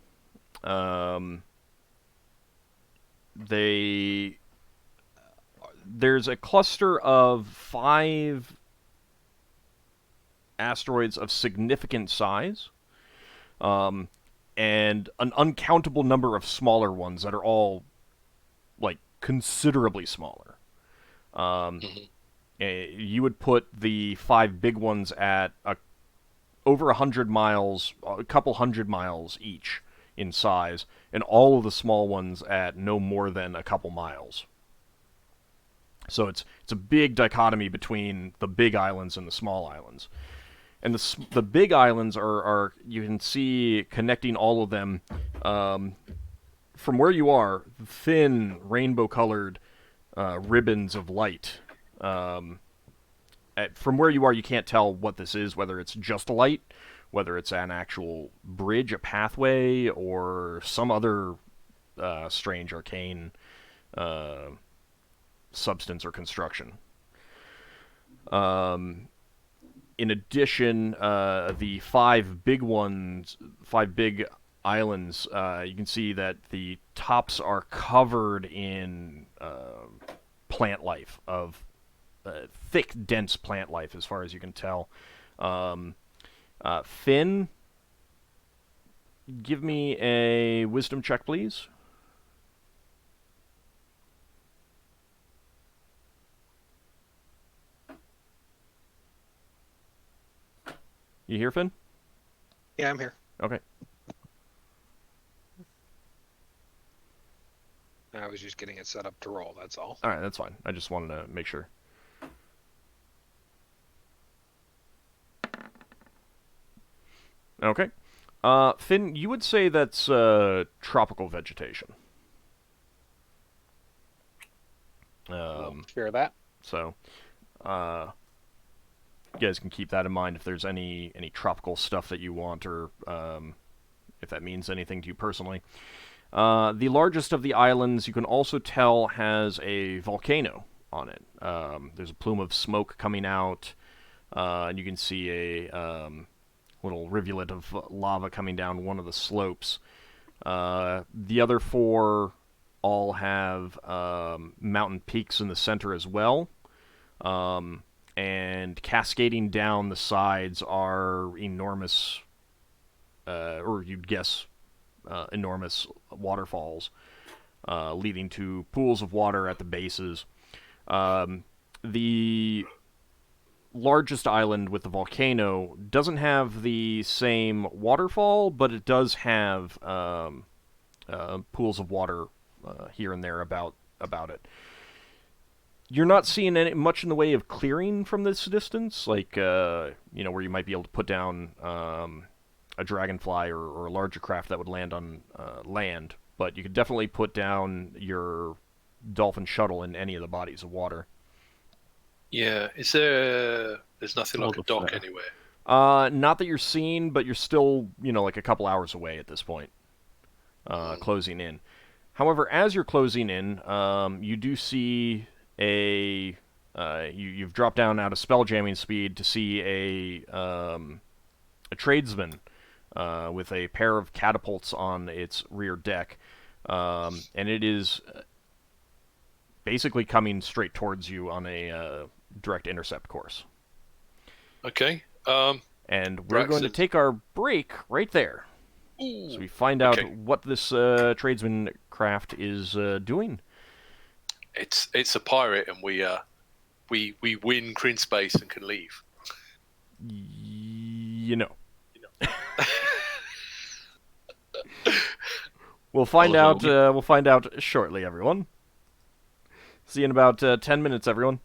There's a cluster of 5 asteroids of significant size, and an uncountable number of smaller ones that are all, like, considerably smaller. You would put the 5 big ones at over 100 miles, a couple hundred miles each in size, and all of the small ones at no more than a couple miles. So it's a big dichotomy between the big islands and the small islands. And the big islands are you can see connecting all of them from where you are, thin rainbow-colored ribbons of light. From where you are, you can't tell what this is, whether it's just light whether it's an actual bridge, a pathway, or some other strange arcane substance or construction. In addition, the five big islands, you can see that the tops are covered in plant life, of thick, dense plant life, as far as you can tell. Finn, give me a wisdom check, please. You here, Finn? Yeah, I'm here. Okay. I was just getting it set up to roll, that's all. All right, that's fine. I just wanted to make sure. Okay. Finn, you would say that's tropical vegetation. Hear that? So, you guys can keep that in mind if there's any tropical stuff that you want, or if that means anything to you personally. The largest of the islands, you can also tell, has a volcano on it. There's a plume of smoke coming out, and you can see a little rivulet of lava coming down one of the slopes. The other four all have mountain peaks in the center as well. And cascading down the sides are enormous, or you'd guess enormous waterfalls, leading to pools of water at the bases. The largest island with the volcano doesn't have the same waterfall, but it does have pools of water here and there about it. You're not seeing much in the way of clearing from this distance, like where you might be able to put down a dragonfly or a larger craft that would land on land, but you could definitely put down your dolphin shuttle in any of the bodies of water. Yeah, there's nothing like a dock anywhere? Not that you're seeing, but you're still, like a couple hours away at this point, closing in. However, as you're closing in, you do see you've dropped down out of spelljamming speed to see a tradesman with a pair of catapults on its rear deck, and it is basically coming straight towards you on a direct intercept course. Okay. And we're going to take our break right there. Ooh, so we find out what this tradesman craft is doing. It's a pirate, and we win Crin space and can leave. We'll find out. We'll find out shortly, everyone. See you in about 10 minutes, everyone.